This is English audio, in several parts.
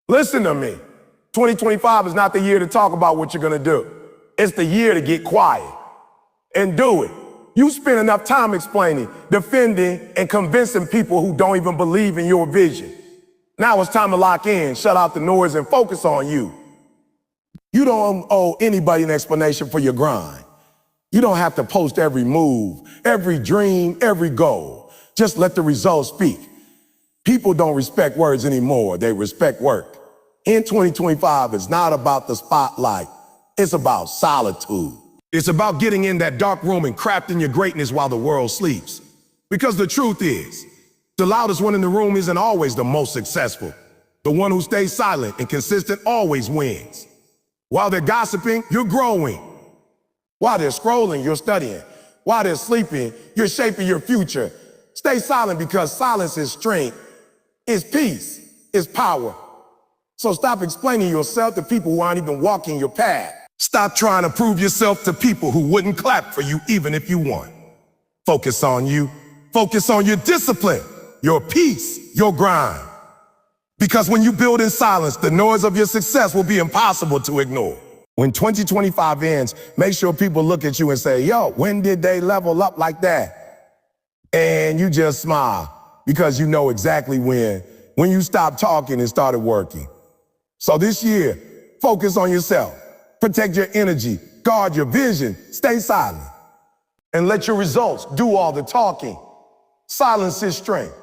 Listen to me. 2025 is not the year to talk about what you're gonna do. It's the year to get quiet and do it. You spend enough time explaining, defending, and convincing people who don't even believe in your vision. Now it's time to lock in, shut out the noise, and focus on you. You don't owe anybody an explanation for your grind. You don't have to post every move, every dream, every goal. Just let the results speak. People don't respect words anymore, they respect work. In 2025, it's not about the spotlight, it's about solitude. It's about getting in that dark room and crafting your greatness while the world sleeps. Because the truth is, the loudest one in the room isn't always the most successful. The one who stays silent and consistent always wins. While they're gossiping, you're growing. While they're scrolling, you're studying. While they're sleeping, you're shaping your future. Stay silent because silence is strength, it's peace, it's power. So stop explaining yourself to people who aren't even walking your path. Stop trying to prove yourself to people who wouldn't clap for you even if you won. Focus on you. Focus on your discipline, your peace, your grind. Because when you build in silence, the noise of your success will be impossible to ignore. When 2025 ends, make sure people look at you and say, yo, when did they level up like that? And you just smile because you know exactly when you stopped talking and started working. So this year, focus on yourself. Protect your energy, guard your vision, stay silent, and let your results do all the talking. Silence is strength.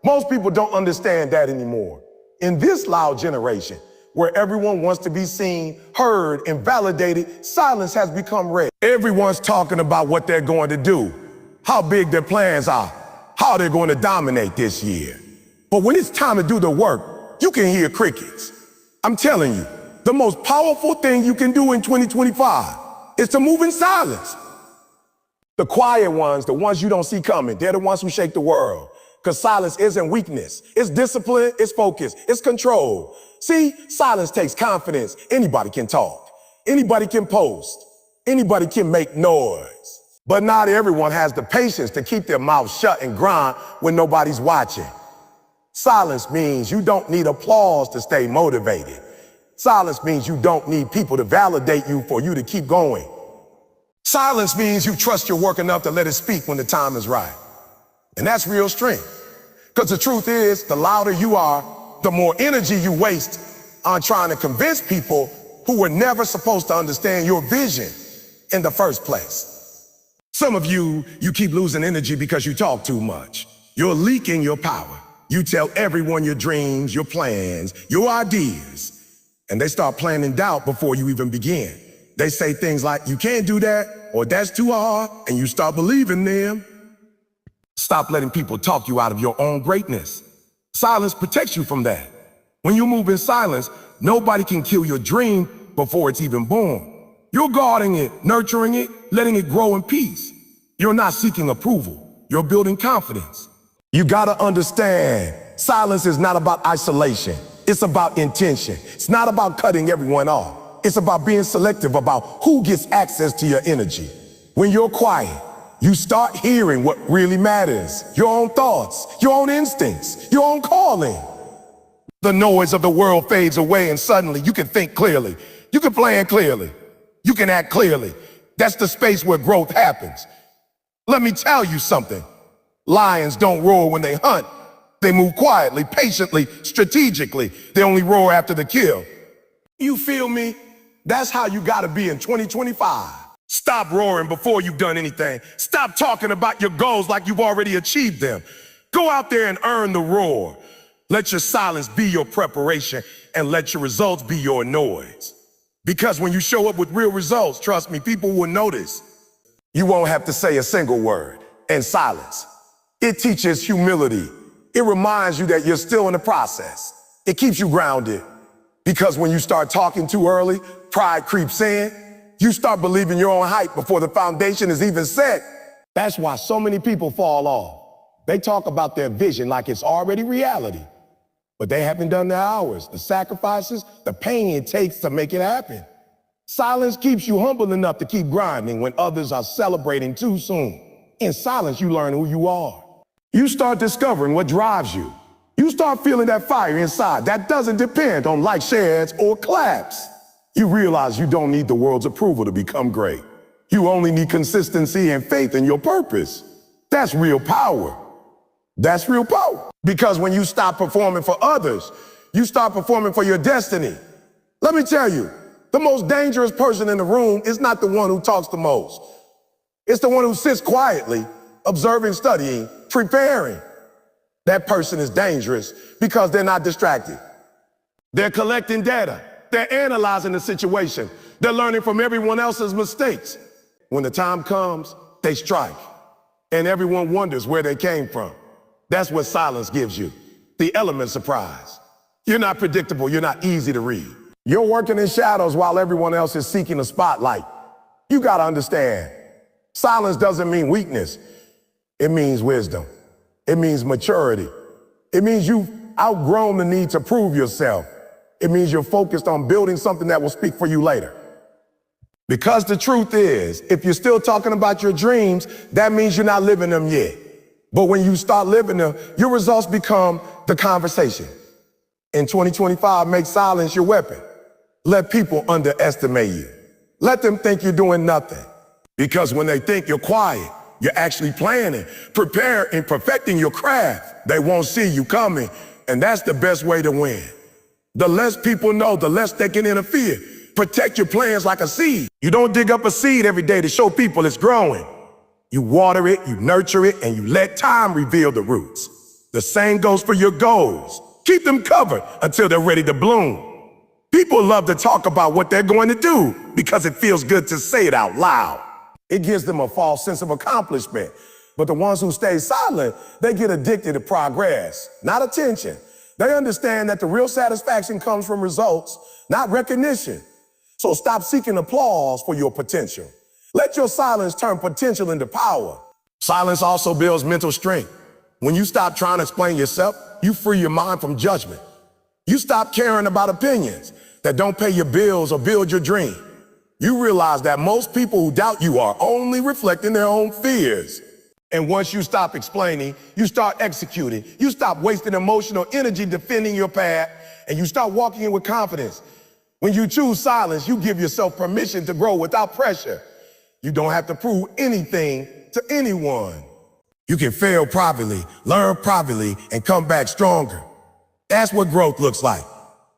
Most people don't understand that anymore. In this loud generation, where everyone wants to be seen, heard, and validated, silence has become rare. Everyone's talking about what they're going to do, how big their plans are, how they're going to dominate this year. But when it's time to do the work, you can hear crickets. I'm telling you, the most powerful thing you can do in 2025 is to move in silence. The quiet ones, the ones you don't see coming, they're the ones who shake the world. Because silence isn't weakness. It's discipline, it's focus, it's control. See, silence takes confidence. Anybody can talk. Anybody can post. Anybody can make noise. But not everyone has the patience to keep their mouth shut and grind when nobody's watching. Silence means you don't need applause to stay motivated. Silence means you don't need people to validate you for you to keep going. Silence means you trust your work enough to let it speak when the time is right. And that's real strength. Because the truth is, the louder you are, the more energy you waste on trying to convince people who were never supposed to understand your vision in the first place. Some of you keep losing energy because you talk too much. You're leaking your power. You tell everyone your dreams, your plans, your ideas, and they start planting doubt before you even begin. They say things like, you can't do that, or that's too hard, and you start believing them. Stop letting people talk you out of your own greatness. Silence protects you from that. When you move in silence, nobody can kill your dream before it's even born. You're guarding it, nurturing it, letting it grow in peace. You're not seeking approval. You're building confidence. You gotta understand, silence is not about isolation. It's about intention. It's not about cutting everyone off. It's about being selective about who gets access to your energy. When you're quiet, you start hearing what really matters. Your own thoughts, your own instincts, your own calling. The noise of the world fades away and suddenly you can think clearly. You can plan clearly. You can act clearly. That's the space where growth happens. Let me tell you something. Lions don't roar when they hunt. They move quietly, patiently, strategically. They only roar after the kill. You feel me? That's how you gotta be in 2025. Stop roaring before you've done anything. Stop talking about your goals like you've already achieved them. Go out there and earn the roar. Let your silence be your preparation and let your results be your noise. Because when you show up with real results, trust me, people will notice. You won't have to say a single word in silence. It teaches humility. It reminds you that you're still in the process. It keeps you grounded. Because when you start talking too early, pride creeps in. You start believing your own hype before the foundation is even set. That's why so many people fall off. They talk about their vision like it's already reality. But they haven't done the hours, the sacrifices, the pain it takes to make it happen. Silence keeps you humble enough to keep grinding when others are celebrating too soon. In silence, you learn who you are. You start discovering what drives you. You start feeling that fire inside that doesn't depend on likes, shares, or claps. You realize you don't need the world's approval to become great. You only need consistency and faith in your purpose. That's real power. That's real power. Because when you stop performing for others, you start performing for your destiny. Let me tell you, the most dangerous person in the room is not the one who talks the most. It's the one who sits quietly, observing, studying, preparing. That person is dangerous because they're not distracted. They're collecting data. They're analyzing the situation. They're learning from everyone else's mistakes. When the time comes, they strike. And everyone wonders where they came from. That's what silence gives you. The element surprise. You're not predictable. You're not easy to read. You're working in shadows while everyone else is seeking a spotlight. You got to understand, silence doesn't mean weakness. It means wisdom. It means maturity. It means you've outgrown the need to prove yourself. It means you're focused on building something that will speak for you later. Because the truth is, if you're still talking about your dreams, that means you're not living them yet. But when you start living them, your results become the conversation. In 2025, make silence your weapon. Let people underestimate you. Let them think you're doing nothing. Because when they think you're quiet, you're actually planning, preparing, and perfecting your craft. They won't see you coming, and that's the best way to win. The less people know, the less they can interfere. Protect your plans like a seed. You don't dig up a seed every day to show people it's growing. You water it, you nurture it, and you let time reveal the roots. The same goes for your goals. Keep them covered until they're ready to bloom. People love to talk about what they're going to do because it feels good to say it out loud. It gives them a false sense of accomplishment. But the ones who stay silent, they get addicted to progress, not attention. They understand that the real satisfaction comes from results, not recognition. So stop seeking applause for your potential. Let your silence turn potential into power. Silence also builds mental strength. When you stop trying to explain yourself, you free your mind from judgment. You stop caring about opinions that don't pay your bills or build your dream. You realize that most people who doubt you are only reflecting their own fears. And once you stop explaining, you start executing. You stop wasting emotional energy defending your path, and you start walking in with confidence. When you choose silence, you give yourself permission to grow without pressure. You don't have to prove anything to anyone. You can fail privately, learn privately, and come back stronger. That's what growth looks like.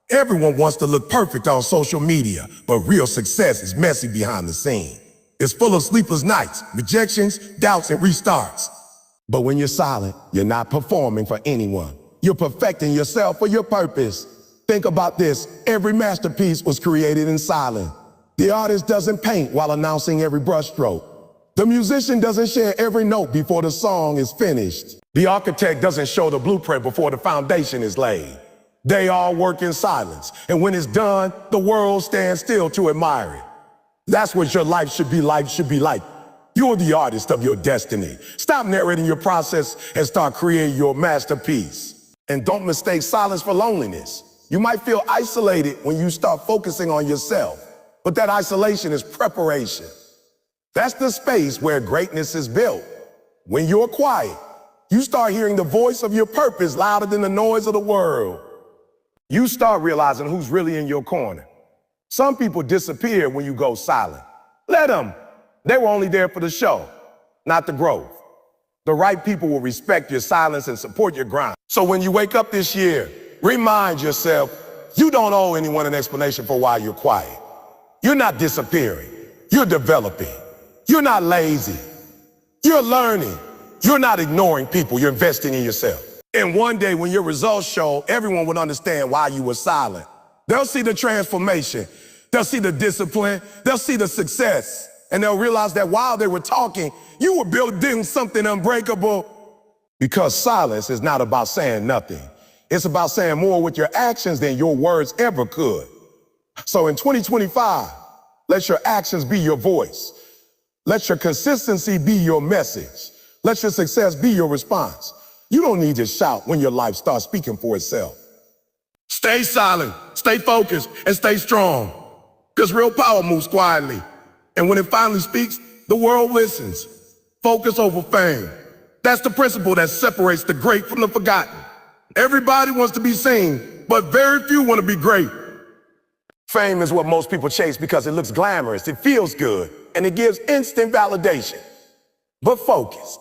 Everyone wants to look perfect on social media, but real success is messy behind the scene. It's full of sleepless nights, rejections, doubts, and restarts. But when you're silent, you're not performing for anyone. You're perfecting yourself for your purpose. Think about this. Every masterpiece was created in silence. The artist doesn't paint while announcing every brushstroke. The musician doesn't share every note before the song is finished. The architect doesn't show the blueprint before the foundation is laid. They all work in silence, and when it's done, the world stands still to admire it. That's what your life should be like. You're the artist of your destiny. Stop narrating your process and start creating your masterpiece. And don't mistake silence for loneliness. You might feel isolated when you start focusing on yourself, but that isolation is preparation. That's the space where greatness is built. When you're quiet, you start hearing the voice of your purpose louder than the noise of the world. You start realizing who's really in your corner. Some people disappear when you go silent. Let them. They were only there for the show, not the growth. The right people will respect your silence and support your grind. So when you wake up this year, remind yourself, you don't owe anyone an explanation for why you're quiet. You're not disappearing. You're developing. You're not lazy. You're learning. You're not ignoring people. You're investing in yourself. And one day when your results show, everyone will understand why you were silent. They'll see the transformation. They'll see the discipline. They'll see the success. And they'll realize that while they were talking, you were building something unbreakable. Because silence is not about saying nothing. It's about saying more with your actions than your words ever could. So in 2025, let your actions be your voice. Let your consistency be your message. Let your success be your response. You don't need to shout when your life starts speaking for itself. Stay silent, stay focused, and stay strong. Because real power moves quietly. And when it finally speaks, the world listens. Focus over fame. That's the principle that separates the great from the forgotten. Everybody wants to be seen, but very few want to be great. Fame is what most people chase because it looks glamorous, it feels good, and it gives instant validation. But focus,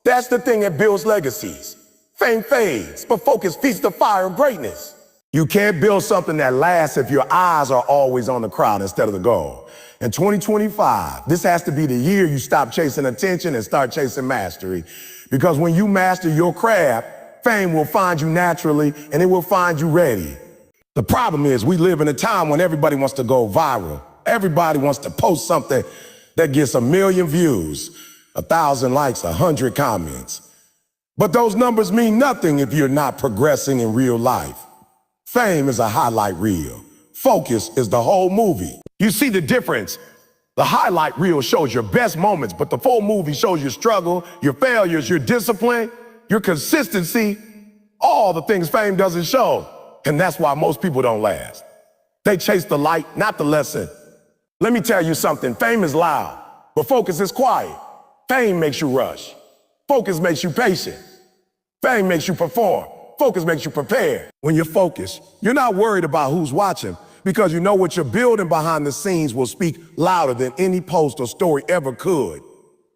that's the thing that builds legacies. Fame fades, but focus feeds the fire of greatness. You can't build something that lasts if your eyes are always on the crowd instead of the goal. In 2025, this has to be the year you stop chasing attention and start chasing mastery. Because when you master your craft, fame will find you naturally and it will find you ready. The problem is we live in a time when everybody wants to go viral. Everybody wants to post something that gets 1 million views, 1,000 likes, 100 comments. But those numbers mean nothing if you're not progressing in real life. Fame is a highlight reel. Focus is the whole movie. You see the difference? The highlight reel shows your best moments, but the full movie shows your struggle, your failures, your discipline, your consistency, all the things fame doesn't show. And that's why most people don't last. They chase the light, not the lesson. Let me tell you something, fame is loud, but focus is quiet. Fame makes you rush. Focus makes you patient. Fame makes you perform. Focus makes you prepare. When you're focused, you're not worried about who's watching because you know what you're building behind the scenes will speak louder than any post or story ever could.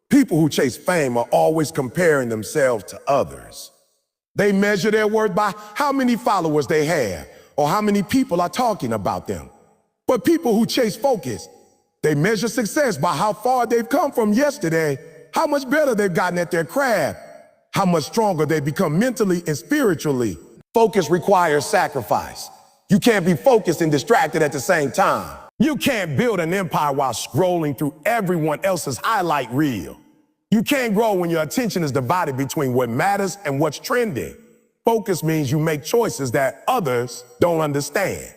People who chase fame are always comparing themselves to others. They measure their worth by how many followers they have or how many people are talking about them. But people who chase focus, they measure success by how far they've come from yesterday, how much better they've gotten at their craft, how much stronger they've become mentally and spiritually. Focus requires sacrifice. You can't be focused and distracted at the same time. You can't build an empire while scrolling through everyone else's highlight reel. You can't grow when your attention is divided between what matters and what's trending. Focus means you make choices that others don't understand.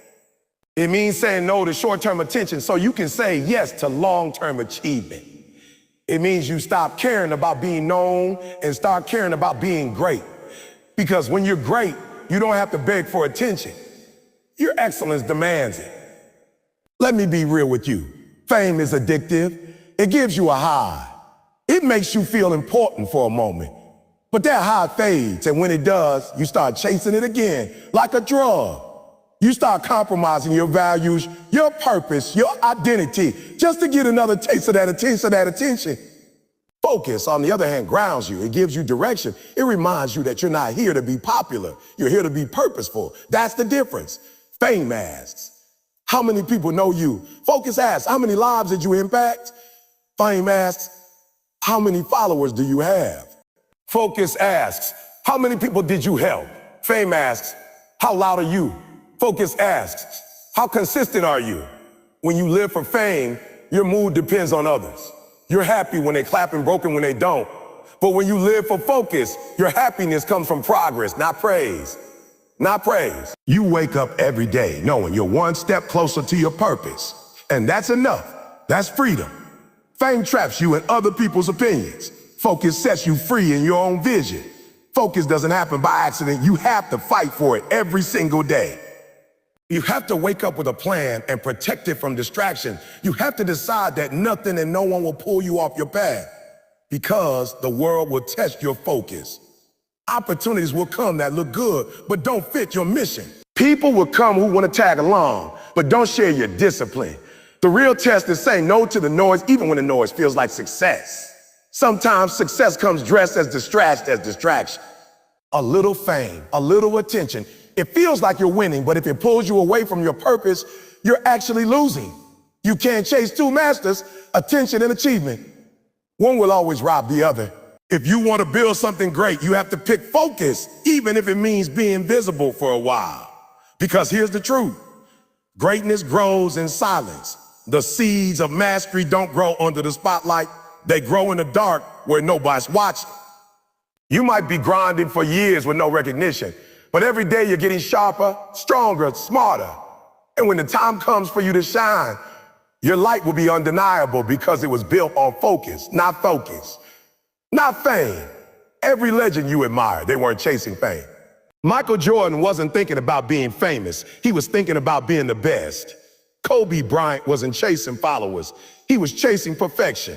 It means saying no to short-term attention so you can say yes to long-term achievement. It means you stop caring about being known and start caring about being great. Because when you're great, you don't have to beg for attention. Your excellence demands it. Let me be real with you. Fame is addictive. It gives you a high. It makes you feel important for a moment. But that high fades, and when it does, you start chasing it again, like a drug. You start compromising your values, your purpose, your identity, just to get another taste of that attention. Focus, on the other hand, grounds you. It gives you direction. It reminds you that you're not here to be popular. You're here to be purposeful. That's the difference. Fame asks, how many people know you? Focus asks, how many lives did you impact? Fame asks, how many followers do you have? Focus asks, how many people did you help? Fame asks, how loud are you? Focus asks, how consistent are you? When you live for fame, your mood depends on others. You're happy when they clap and broken when they don't. But when you live for focus, your happiness comes from progress, not praise. Not praise. You wake up every day knowing you're one step closer to your purpose. And that's enough. That's freedom. Fame traps you in other people's opinions. Focus sets you free in your own vision. Focus doesn't happen by accident. You have to fight for it every single day. You have to wake up with a plan and protect it from distraction. You have to decide that nothing and no one will pull you off your path because the world will test your focus. Opportunities will come that look good, but don't fit your mission. People will come who want to tag along, but don't share your discipline. The real test is saying no to the noise, even when the noise feels like success. Sometimes success comes dressed as distraction. A little fame, a little attention. It feels like you're winning, but if it pulls you away from your purpose, you're actually losing. You can't chase two masters, attention and achievement. One will always rob the other. If you want to build something great, you have to pick focus, even if it means being visible for a while. Because here's the truth. Greatness grows in silence. The seeds of mastery don't grow under the spotlight. They grow in the dark where nobody's watching. You might be grinding for years with no recognition, but every day you're getting sharper, stronger, smarter. And when the time comes for you to shine, your light will be undeniable because it was built on focus, not focus, not fame. Every legend you admire, they weren't chasing fame. Michael Jordan wasn't thinking about being famous. He was thinking about being the best. Kobe Bryant wasn't chasing followers. He was chasing perfection.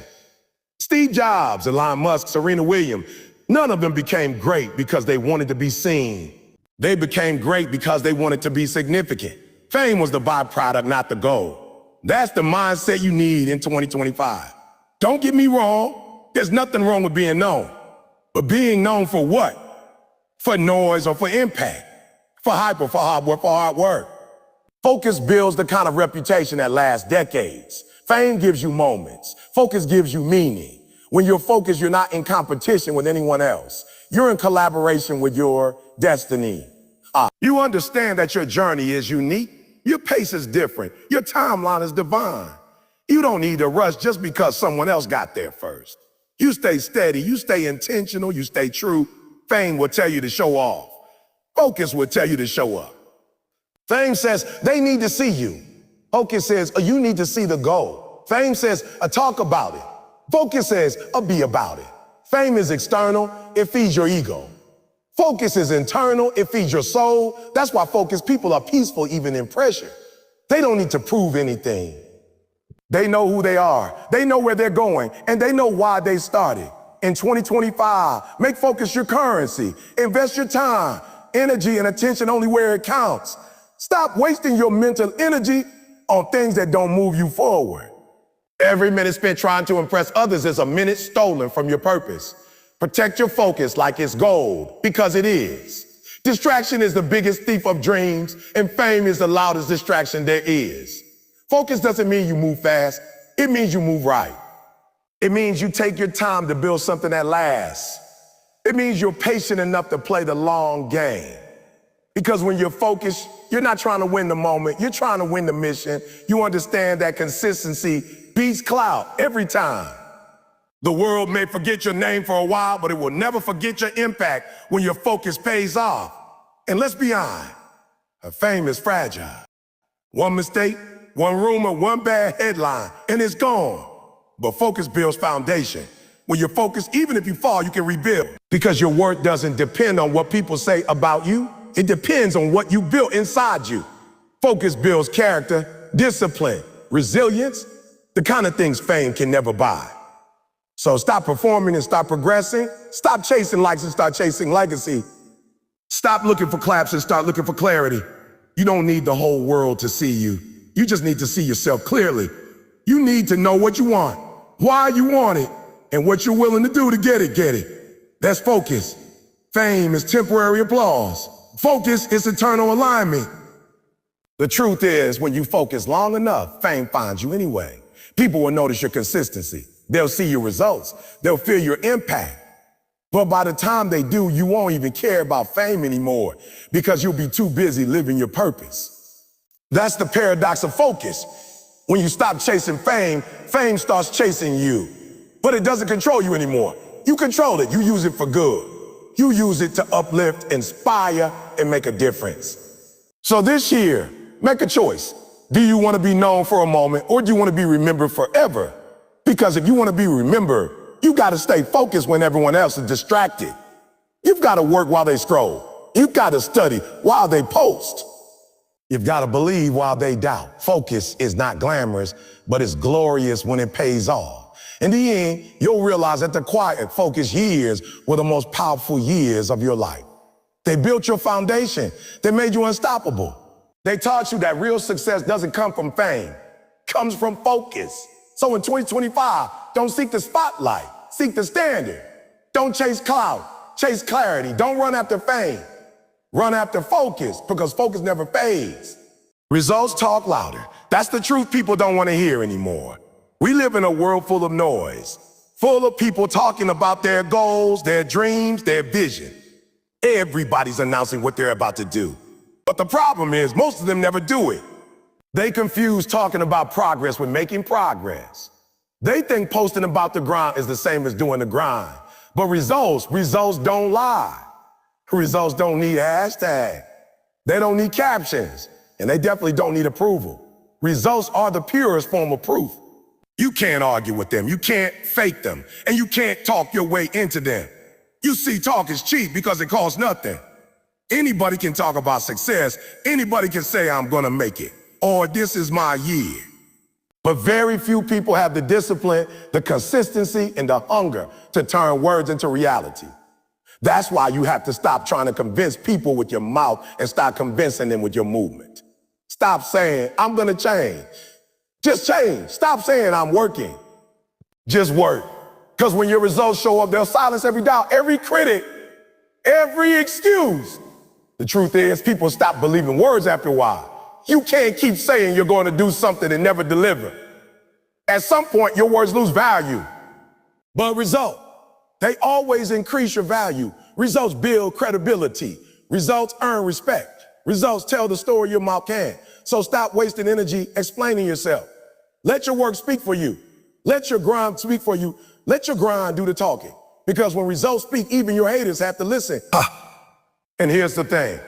Steve Jobs, Elon Musk, Serena Williams, none of them became great because they wanted to be seen. They became great because they wanted to be significant. Fame was the byproduct, not the goal. That's the mindset you need in 2025. Don't get me wrong, there's nothing wrong with being known. But being known for what? For noise or for impact? For hype or for hard work? Focus builds the kind of reputation that lasts decades. Fame gives you moments. Focus gives you meaning. When you're focused, you're not in competition with anyone else. You're in collaboration with your destiny. You understand that your journey is unique. Your pace is different. Your timeline is divine. You don't need to rush just because someone else got there first. You stay steady. You stay intentional. You stay true. Fame will tell you to show off. Focus will tell you to show up. Fame says they need to see you. Focus says you need to see the goal. Fame says talk about it. Focus says be about it. Fame is external. It feeds your ego. Focus is internal. It feeds your soul. That's why focused people are peaceful even in pressure. They don't need to prove anything. They know who they are. They know where they're going, and they know why they started. In 2025, make focus your currency. Invest your time, energy, and attention only where it counts. Stop wasting your mental energy on things that don't move you forward. Every minute spent trying to impress others is a minute stolen from your purpose. Protect your focus like it's gold, because it is. Distraction is the biggest thief of dreams, and fame is the loudest distraction there is. Focus doesn't mean you move fast. It means you move right. It means you take your time to build something that lasts. It means you're patient enough to play the long game. Because when you're focused, you're not trying to win the moment. You're trying to win the mission. You understand that consistency beats clout every time. The world may forget your name for a while, but it will never forget your impact when your focus pays off. And let's be honest, fame is fragile. One mistake, one rumor, one bad headline, and it's gone. But focus builds foundation. When you're focused, even if you fall, you can rebuild. Because your worth doesn't depend on what people say about you. It depends on what you built inside you. Focus builds character, discipline, resilience, the kind of things fame can never buy. So stop performing and start progressing. Stop chasing likes and start chasing legacy. Stop looking for claps and start looking for clarity. You don't need the whole world to see you. You just need to see yourself clearly. You need to know what you want, why you want it, and what you're willing to do to get it. That's focus. Fame is temporary applause. Focus is eternal alignment. The truth is, when you focus long enough, fame finds you anyway. People will notice your consistency. They'll see your results. They'll feel your impact. But by the time they do, you won't even care about fame anymore because you'll be too busy living your purpose. That's the paradox of focus. When you stop chasing fame, fame starts chasing you. But it doesn't control you anymore. You control it. You use it for good. You use it to uplift, inspire, and make a difference. So this year, make a choice. Do you want to be known for a moment, or do you want to be remembered forever? Because if you want to be remembered, you got to stay focused when everyone else is distracted. You've got to work while they scroll. You've got to study while they post. You've got to believe while they doubt. Focus is not glamorous, but it's glorious when it pays off. In the end, you'll realize that the quiet, focused years were the most powerful years of your life. They built your foundation. They made you unstoppable. They taught you that real success doesn't come from fame. It comes from focus. So in 2025, don't seek the spotlight. Seek the standard. Don't chase clout. Chase clarity. Don't run after fame. Run after focus, because focus never fades. Results talk louder. That's the truth people don't want to hear anymore. We live in a world full of noise, full of people talking about their goals, their dreams, their vision. Everybody's announcing what they're about to do. But the problem is, most of them never do it. They confuse talking about progress with making progress. They think posting about the grind is the same as doing the grind. But results don't lie. Results don't need a hashtag. They don't need captions. And they definitely don't need approval. Results are the purest form of proof. You can't argue with them. You can't fake them. And you can't talk your way into them. You see, talk is cheap because it costs nothing. Anybody can talk about success. Anybody can say, I'm gonna make it, or this is my year. But very few people have the discipline, the consistency, and the hunger to turn words into reality. That's why you have to stop trying to convince people with your mouth and start convincing them with your movement. Stop saying, I'm gonna change. Just change. Stop saying I'm working. Just work. Because when your results show up, they'll silence every doubt, every critic, every excuse. The truth is, people stop believing words after a while. You can't keep saying you're going to do something and never deliver. At some point, your words lose value. But results, they always increase your value. Results build credibility. Results earn respect. Results tell the story your mouth can't. So stop wasting energy explaining yourself. Let your work speak for you. Let your grind speak for you. Let your grind do the talking. Because when results speak, even your haters have to listen. And here's the thing.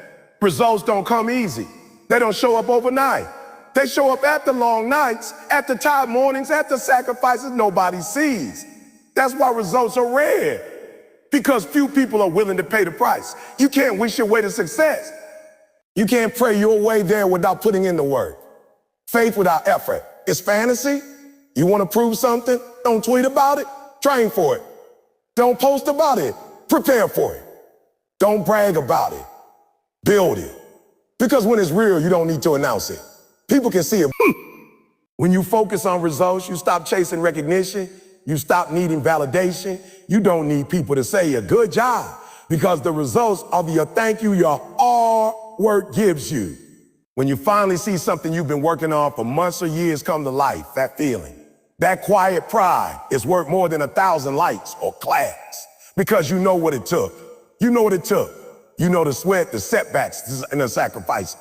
Results don't come easy. They don't show up overnight. They show up after long nights, after tired mornings, after sacrifices nobody sees. That's why results are rare. Because few people are willing to pay the price. You can't wish your way to success. You can't pray your way there without putting in the work. Faith without effort is fantasy. You want to prove something? Don't tweet about it. Train for it. Don't post about it. Prepare for it. Don't brag about it. Build it. Because when it's real, you don't need to announce it. People can see it. When you focus on results, you stop chasing recognition. You stop needing validation. You don't need people to say a good job because the results are the thank you your hard work gives you. When you finally see something you've been working on for months or years come to life, that feeling, that quiet pride is worth more than 1,000 likes or claps because you know what it took. You know what it took. You know the sweat, the setbacks, and the sacrifice.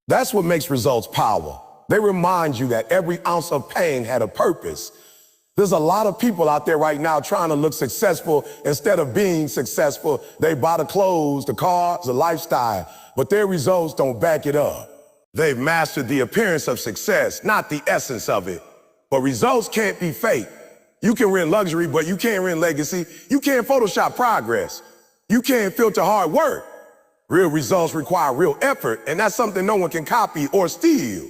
That's what makes results power. They remind you that every ounce of pain had a purpose. There's a lot of people out there right now trying to look successful instead of being successful. They buy the clothes, the cars, the lifestyle, but their results don't back it up. They've mastered the appearance of success, not the essence of it. But results can't be fake. You can rent luxury, but you can't rent legacy. You can't Photoshop progress. You can't filter hard work. Real results require real effort, and that's something no one can copy or steal.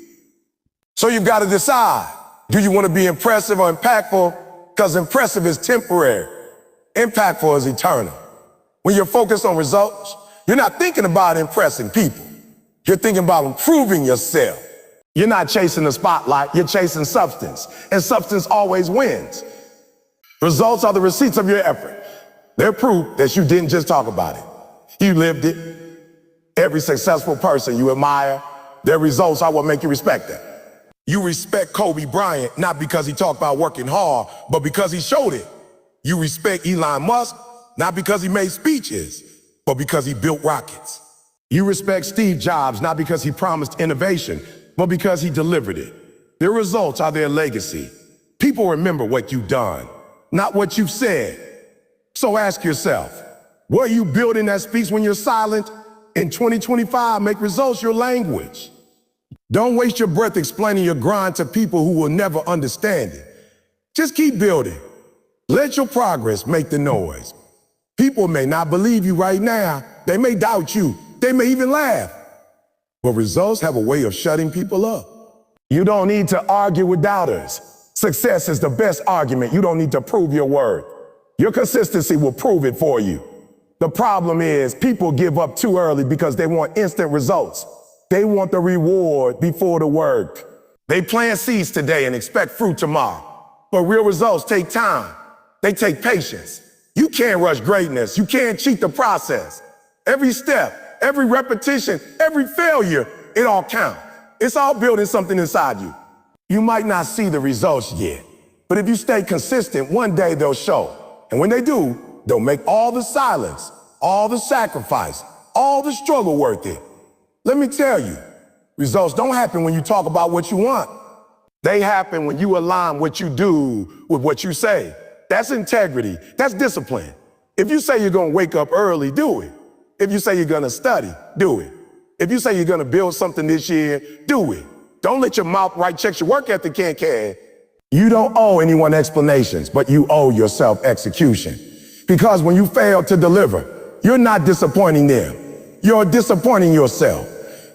So you've got to decide, do you want to be impressive or impactful? Because impressive is temporary. Impactful is eternal. When you're focused on results, you're not thinking about impressing people. You're thinking about improving yourself. You're not chasing the spotlight, you're chasing substance. And substance always wins. Results are the receipts of your effort. They're proof that you didn't just talk about it. You lived it. Every successful person you admire, their results are what make you respect them. You respect Kobe Bryant, not because he talked about working hard, but because he showed it. You respect Elon Musk, not because he made speeches, but because he built rockets. You respect Steve Jobs, not because he promised innovation, but because he delivered it. Their results are their legacy. People remember what you've done, not what you've said. So ask yourself, what are you building that speaks when you're silent? In 2025, make results your language. Don't waste your breath explaining your grind to people who will never understand it. Just keep building. Let your progress make the noise. People may not believe you right now. They may doubt you. They may even laugh. But results have a way of shutting people up. You don't need to argue with doubters. Success is the best argument. You don't need to prove your worth. Your consistency will prove it for you. The problem is people give up too early because they want instant results. They want the reward before the work. They plant seeds today and expect fruit tomorrow. But real results take time. They take patience. You can't rush greatness. You can't cheat the process. Every step, every repetition, every failure, it all counts. It's all building something inside you. You might not see the results yet, but if you stay consistent, one day they'll show. And when they do, they'll make all the silence, all the sacrifice, all the struggle worth it. Let me tell you, results don't happen when you talk about what you want. They happen when you align what you do with what you say. That's integrity. That's discipline. If you say you're going to wake up early, do it. If you say you're going to study, do it. If you say you're going to build something this year, do it. Don't let your mouth write checks your work ethic can't carry. You don't owe anyone explanations, but you owe yourself execution. Because when you fail to deliver, you're not disappointing them. You're disappointing yourself.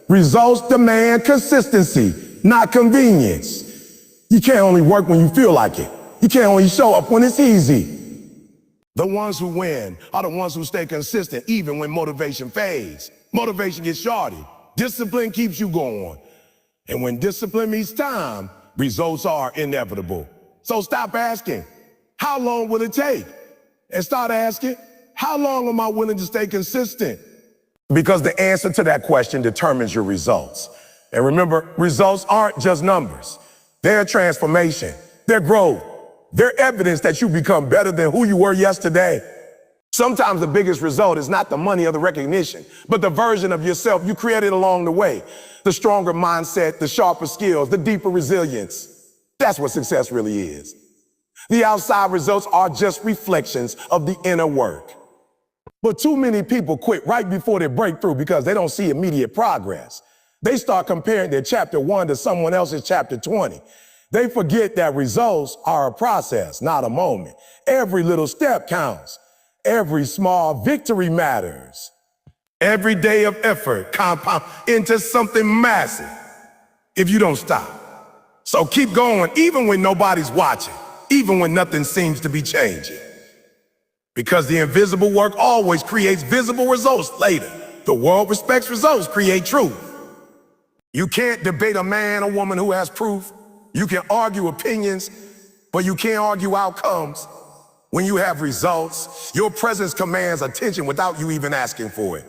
Results demand consistency, not convenience. You can't only work when you feel like it. You can't only show up when it's easy. The ones who win are the ones who stay consistent even when motivation fades. Motivation gets shorty. Discipline keeps you going. And when discipline meets time, results are inevitable. So stop asking, how long will it take? And start asking, how long am I willing to stay consistent? Because the answer to that question determines your results. And remember, results aren't just numbers. They're transformation, they're growth, they're evidence that you become better than who you were yesterday. Sometimes the biggest result is not the money or the recognition, but the version of yourself you created along the way. The stronger mindset, the sharper skills, the deeper resilience. That's what success really is. The outside results are just reflections of the inner work. But too many people quit right before they break through because they don't see immediate progress. They start comparing their chapter 1 to someone else's chapter 20. They forget that results are a process, not a moment. Every little step counts. Every small victory matters. Every day of effort compounds into something massive if you don't stop. So keep going even when nobody's watching, even when nothing seems to be changing. Because the invisible work always creates visible results later. The world respects results, create truth. You can't debate a man or woman who has proof. You can argue opinions, but you can't argue outcomes. When you have results, your presence commands attention without you even asking for it.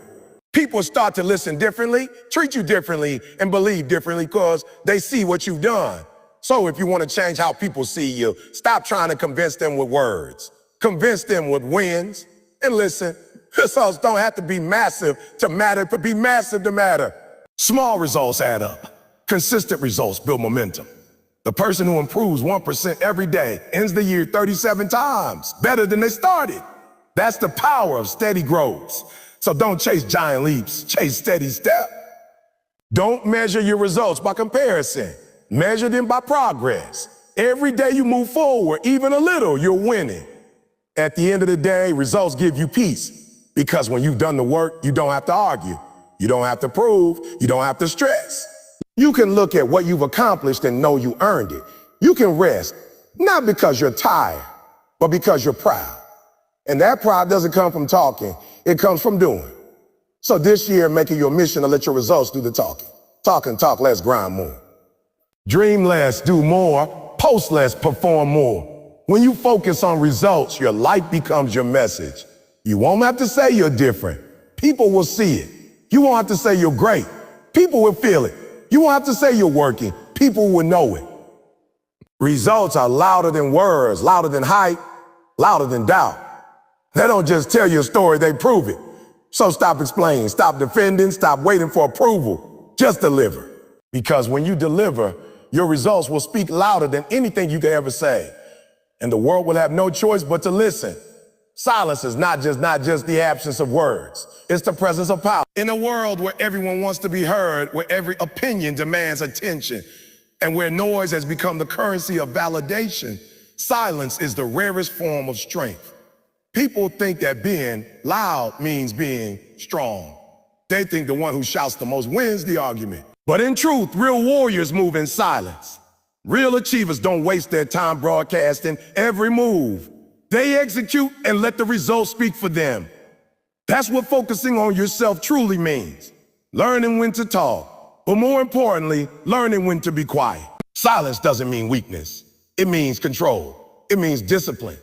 People start to listen differently, treat you differently, and believe differently because they see what you've done. So if you want to change how people see you, stop trying to convince them with words. Convince them with wins. And listen, results don't have to be massive to matter, but be massive to matter. Small results add up. Consistent results build momentum. The person who improves 1% every day ends the year 37 times better than they started. That's the power of steady growth. So don't chase giant leaps, chase steady step. Don't measure your results by comparison. Measure them by progress. Every day you move forward, even a little, you're winning. At the end of the day, results give you peace. Because when you've done the work, you don't have to argue. You don't have to prove. You don't have to stress. You can look at what you've accomplished and know you earned it. You can rest, not because you're tired, but because you're proud. And that pride doesn't come from talking. It comes from doing. So this year, make it your mission to let your results do the talking. Talk and talk less, grind more. Dream less, do more. Post less, perform more. When you focus on results, your life becomes your message. You won't have to say you're different. People will see it. You won't have to say you're great. People will feel it. You won't have to say you're working. People will know it. Results are louder than words, louder than hype, louder than doubt. They don't just tell you a story, they prove it. So stop explaining, stop defending, stop waiting for approval. Just deliver. Because when you deliver, your results will speak louder than anything you could ever say. And the world will have no choice but to listen. Silence is not just the absence of words. It's the presence of power. In a world where everyone wants to be heard, where every opinion demands attention, and where noise has become the currency of validation, silence is the rarest form of strength. People think that being loud means being strong. They think the one who shouts the most wins the argument. But in truth, real warriors move in silence. Real achievers don't waste their time broadcasting every move. They execute and let the results speak for them. That's what focusing on yourself truly means. Learning when to talk, but more importantly, learning when to be quiet. Silence doesn't mean weakness. It means control. It means discipline.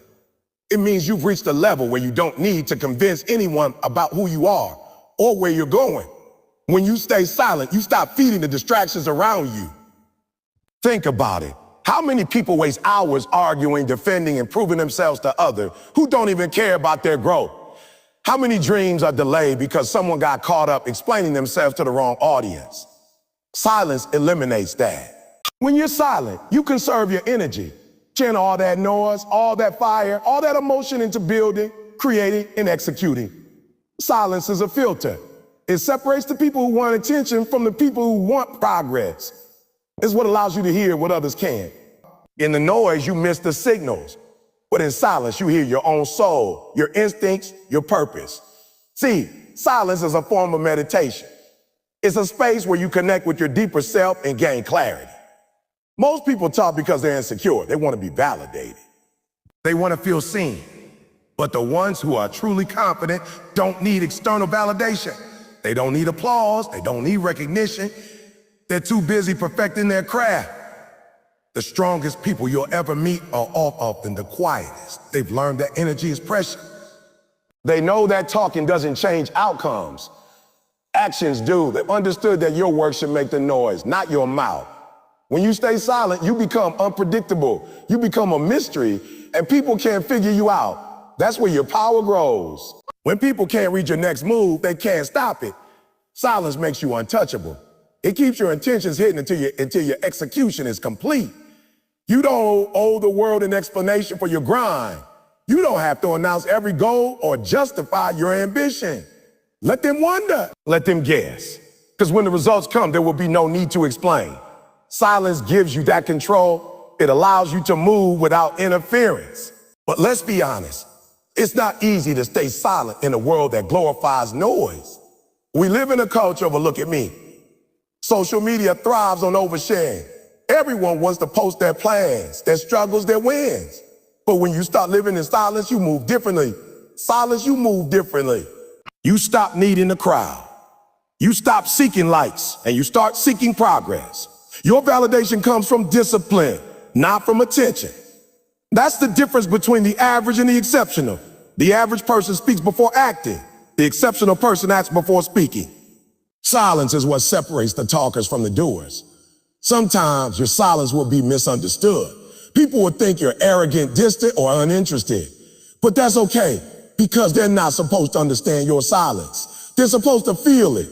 It means you've reached a level where you don't need to convince anyone about who you are or where you're going. When you stay silent, you stop feeding the distractions around you. Think about it. How many people waste hours arguing, defending, and proving themselves to others who don't even care about their growth? How many dreams are delayed because someone got caught up explaining themselves to the wrong audience? Silence eliminates that. When you're silent, you conserve your energy. Channel all that noise, all that fire, all that emotion into building, creating, and executing. Silence is a filter. It separates the people who want attention from the people who want progress. It's what allows you to hear what others can't. In the noise, you miss the signals. But in silence, you hear your own soul, your instincts, your purpose. See, silence is a form of meditation. It's a space where you connect with your deeper self and gain clarity. Most people talk because they're insecure. They want to be validated. They want to feel seen. But the ones who are truly confident don't need external validation. They don't need applause. They don't need recognition. They're too busy perfecting their craft. The strongest people you'll ever meet are often the quietest. They've learned that energy is precious. They know that talking doesn't change outcomes. Actions do. They've understood that your work should make the noise, not your mouth. When you stay silent, you become unpredictable. You become a mystery, and people can't figure you out. That's where your power grows. When people can't read your next move, they can't stop it. Silence makes you untouchable. It keeps your intentions hidden until your execution is complete. You don't owe the world an explanation for your grind. You don't have to announce every goal or justify your ambition. Let them wonder. Let them guess. Because when the results come, there will be no need to explain. Silence gives you that control. It allows you to move without interference. But let's be honest. It's not easy to stay silent in a world that glorifies noise. We live in a culture of a look at me. Social media thrives on oversharing. Everyone wants to post their plans, their struggles, their wins. But when you start living in silence, you move differently. Silence, you move differently. You stop needing the crowd. You stop seeking likes, and you start seeking progress. Your validation comes from discipline, not from attention. That's the difference between the average and the exceptional. The average person speaks before acting. The exceptional person acts before speaking. Silence is what separates the talkers from the doers. Sometimes your silence will be misunderstood. People will think you're arrogant, distant, or uninterested. But that's okay, because they're not supposed to understand your silence. They're supposed to feel it.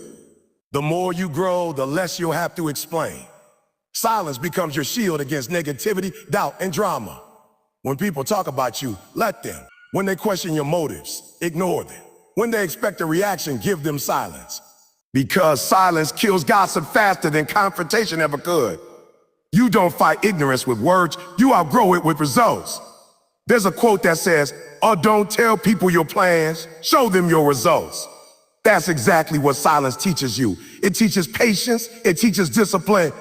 The more you grow, the less you'll have to explain. Silence becomes your shield against negativity, doubt, and drama. When people talk about you, let them. When they question your motives, ignore them. When they expect a reaction, give them silence. Because silence kills gossip faster than confrontation ever could. You don't fight ignorance with words, you outgrow it with results. There's a quote that says, "Oh, don't tell people your plans, show them your results." That's exactly what silence teaches you. It teaches patience, it teaches discipline.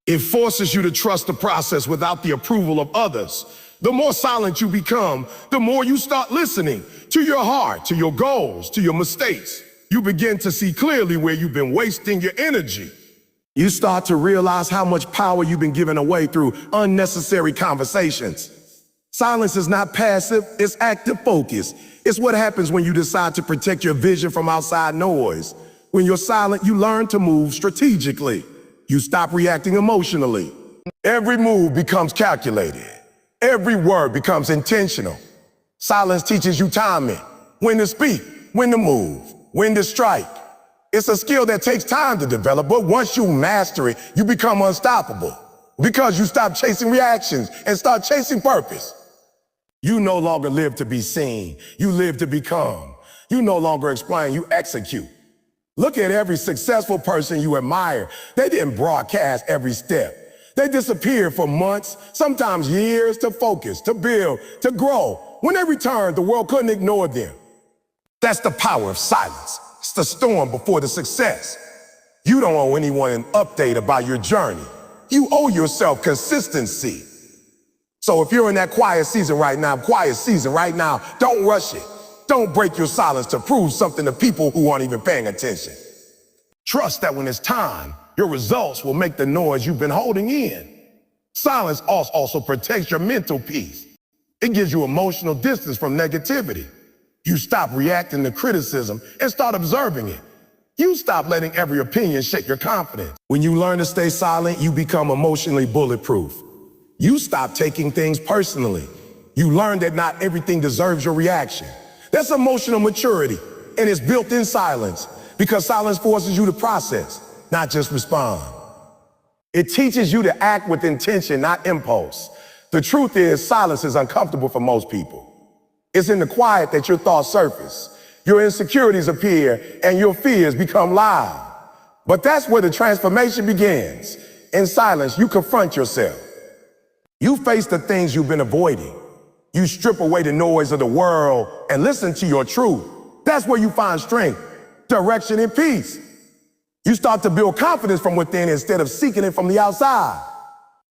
It forces you to trust the process without the approval of others. The more silent you become, the more you start listening to your heart, to your goals, to your mistakes. You begin to see clearly where you've been wasting your energy. You start to realize how much power you've been giving away through unnecessary conversations. Silence is not passive, it's active focus. It's what happens when you decide to protect your vision from outside noise. When you're silent, you learn to move strategically. You stop reacting emotionally. Every move becomes calculated. Every word becomes intentional. Silence teaches you timing, when to speak, when to move, when to strike. It's a skill that takes time to develop, but once you master it, you become unstoppable because you stop chasing reactions and start chasing purpose. You no longer live to be seen, you live to become. You no longer explain, you execute. Look at every successful person you admire. They didn't broadcast every step. They disappeared for months, sometimes years, to focus, to build, to grow. When they returned, the world couldn't ignore them. That's the power of silence. It's the storm before the success. You don't owe anyone an update about your journey. You owe yourself consistency. So if you're in that quiet season right now, don't rush it. Don't break your silence to prove something to people who aren't even paying attention. Trust that when it's time, your results will make the noise you've been holding in. Silence also protects your mental peace. It gives you emotional distance from negativity. You stop reacting to criticism and start observing it. You stop letting every opinion shake your confidence. When you learn to stay silent, you become emotionally bulletproof. You stop taking things personally. You learn that not everything deserves your reaction. That's emotional maturity, and it's built in silence because silence forces you to process, not just respond. It teaches you to act with intention, not impulse. The truth is, silence is uncomfortable for most people. It's in the quiet that your thoughts surface, your insecurities appear, and your fears become loud. But that's where the transformation begins. In silence, you confront yourself. You face the things you've been avoiding. You strip away the noise of the world and listen to your truth. That's where you find strength, direction, and peace. You start to build confidence from within instead of seeking it from the outside.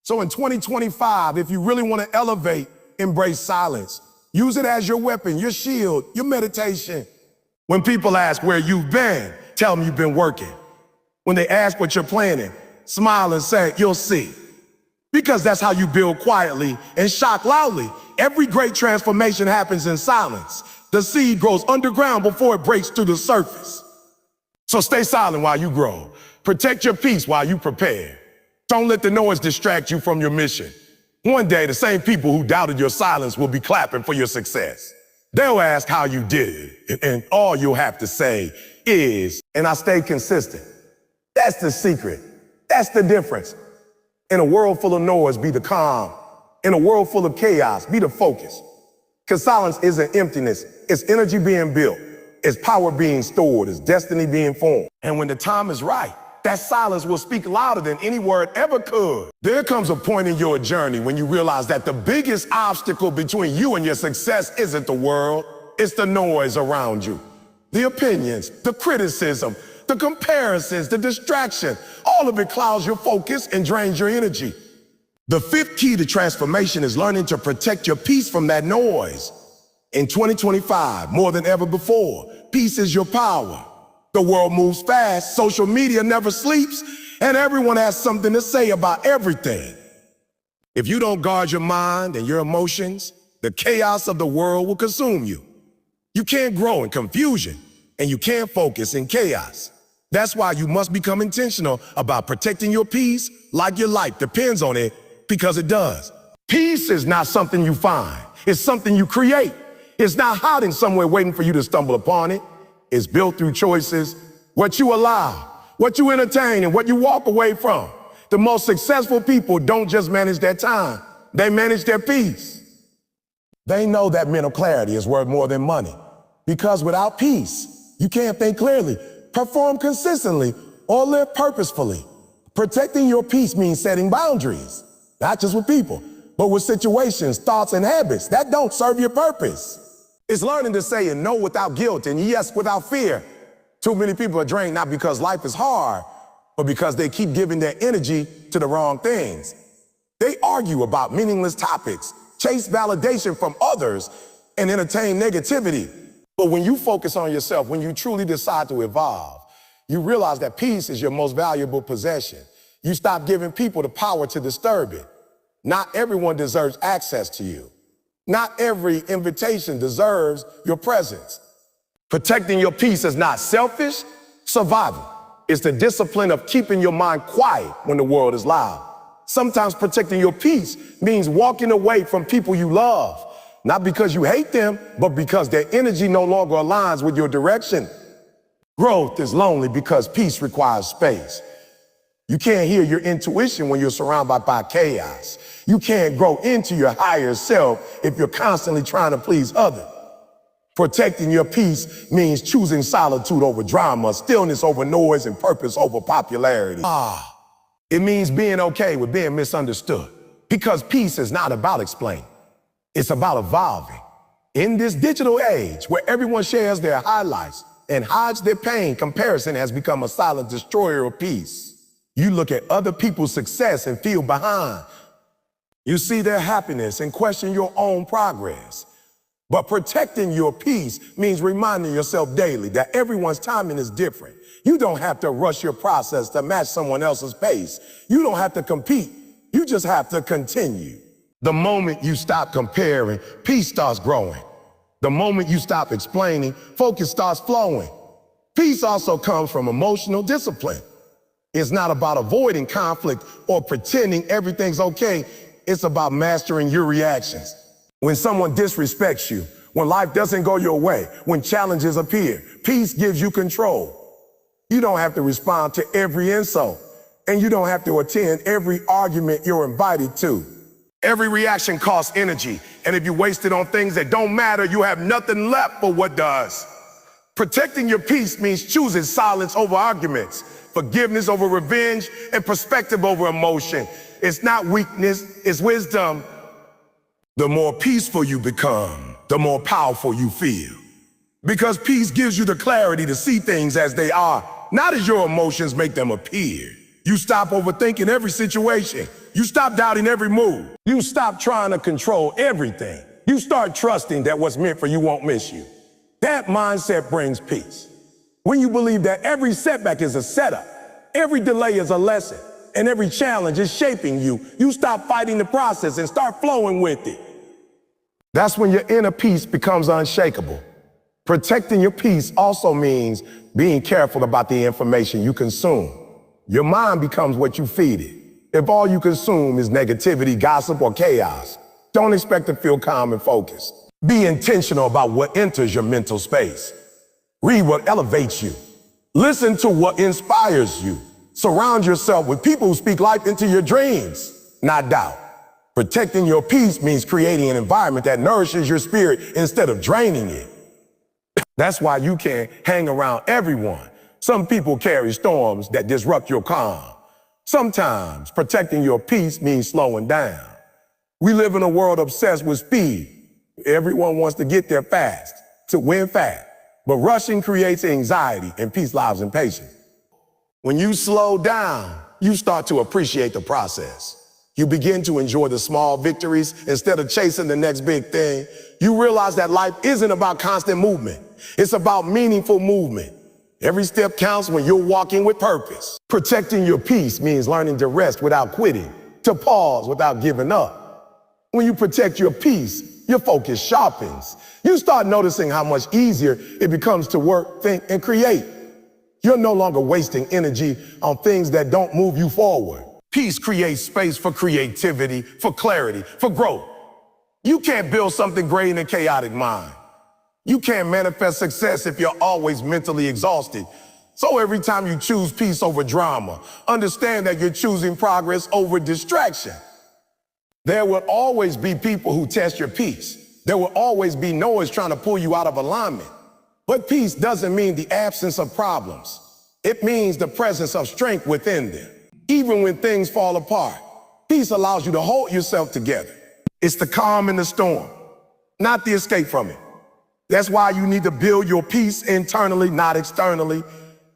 So in 2025, if you really want to elevate, embrace silence. Use it as your weapon, your shield, your meditation. When people ask where you've been, tell them you've been working. When they ask what you're planning, smile and say, you'll see. Because that's how you build quietly and shock loudly. Every great transformation happens in silence. The seed grows underground before it breaks through the surface. So stay silent while you grow. Protect your peace while you prepare. Don't let the noise distract you from your mission. One day, the same people who doubted your silence will be clapping for your success. They'll ask how you did it, and all you'll have to say is, and I stay consistent. That's the secret. That's the difference. In a world full of noise, be the calm. In a world full of chaos, be the focus. Because silence isn't emptiness. It's energy being built. It's power being stored. It's destiny being formed. And when the time is right, that silence will speak louder than any word ever could. There comes a point in your journey when you realize that the biggest obstacle between you and your success isn't the world, it's the noise around you. The opinions, the criticism, the comparisons, the distraction, all of it clouds your focus and drains your energy. The fifth key to transformation is learning to protect your peace from that noise. In 2025, more than ever before, peace is your power. The world moves fast, social media never sleeps, and everyone has something to say about everything. If you don't guard your mind and your emotions, the chaos of the world will consume you. You can't grow in confusion, and you can't focus in chaos. That's why you must become intentional about protecting your peace like your life depends on it, because it does. Peace is not something you find. It's something you create. It's not hiding somewhere waiting for you to stumble upon it. It's built through choices, what you allow, what you entertain, and what you walk away from. The most successful people don't just manage their time, they manage their peace. They know that mental clarity is worth more than money. Because without peace, you can't think clearly, perform consistently, or live purposefully. Protecting your peace means setting boundaries, not just with people, but with situations, thoughts, and habits that don't serve your purpose. It's learning to say no without guilt and yes without fear. Too many people are drained not because life is hard, but because they keep giving their energy to the wrong things. They argue about meaningless topics, chase validation from others, and entertain negativity. But when you focus on yourself, when you truly decide to evolve, you realize that peace is your most valuable possession. You stop giving people the power to disturb it. Not everyone deserves access to you. Not every invitation deserves your presence. Protecting your peace is not selfish survival. It's the discipline of keeping your mind quiet when the world is loud. Sometimes protecting your peace means walking away from people you love, not because you hate them, but because their energy no longer aligns with your direction. Growth is lonely because peace requires space. You can't hear your intuition when you're surrounded by chaos. You can't grow into your higher self if you're constantly trying to please others. Protecting your peace means choosing solitude over drama, stillness over noise, and purpose over popularity. It means being okay with being misunderstood. Because peace is not about explaining. It's about evolving. In this digital age where everyone shares their highlights and hides their pain, comparison has become a silent destroyer of peace. You look at other people's success and feel behind. You see their happiness and question your own progress. But protecting your peace means reminding yourself daily that everyone's timing is different. You don't have to rush your process to match someone else's pace. You don't have to compete. You just have to continue. The moment you stop comparing, peace starts growing. The moment you stop explaining, focus starts flowing. Peace also comes from emotional discipline. It's not about avoiding conflict or pretending everything's okay. It's about mastering your reactions. When someone disrespects you, when life doesn't go your way, when challenges appear, peace gives you control. You don't have to respond to every insult, and you don't have to attend every argument you're invited to. Every reaction costs energy, and if you waste it on things that don't matter, you have nothing left for what does. Protecting your peace means choosing silence over arguments, forgiveness over revenge, and perspective over emotion. It's not weakness, it's wisdom. The more peaceful you become, the more powerful you feel. Because peace gives you the clarity to see things as they are, not as your emotions make them appear. You stop overthinking every situation. You stop doubting every move. You stop trying to control everything. You start trusting that what's meant for you won't miss you. That mindset brings peace. When you believe that every setback is a setup, every delay is a lesson, and every challenge is shaping you, you stop fighting the process and start flowing with it. That's when your inner peace becomes unshakable. Protecting your peace also means being careful about the information you consume. Your mind becomes what you feed it. If all you consume is negativity, gossip, or chaos, don't expect to feel calm and focused. Be intentional about what enters your mental space. Read what elevates you. Listen to what inspires you. Surround yourself with people who speak life into your dreams, not doubt. Protecting your peace means creating an environment that nourishes your spirit instead of draining it. That's why you can't hang around everyone. Some people carry storms that disrupt your calm. Sometimes protecting your peace means slowing down. We live in a world obsessed with speed. Everyone wants to get there fast, to win fast. But rushing creates anxiety and peace lives in patience. When you slow down, you start to appreciate the process. You begin to enjoy the small victories instead of chasing the next big thing. You realize that life isn't about constant movement. It's about meaningful movement. Every step counts when you're walking with purpose. Protecting your peace means learning to rest without quitting, to pause without giving up. When you protect your peace, your focus sharpens. You start noticing how much easier it becomes to work, think, and create. You're no longer wasting energy on things that don't move you forward. Peace creates space for creativity, for clarity, for growth. You can't build something great in a chaotic mind. You can't manifest success if you're always mentally exhausted. So every time you choose peace over drama, understand that you're choosing progress over distraction. There will always be people who test your peace. There will always be noise trying to pull you out of alignment. But peace doesn't mean the absence of problems. It means the presence of strength within them. Even when things fall apart, peace allows you to hold yourself together. It's the calm in the storm, not the escape from it. That's why you need to build your peace internally, not externally.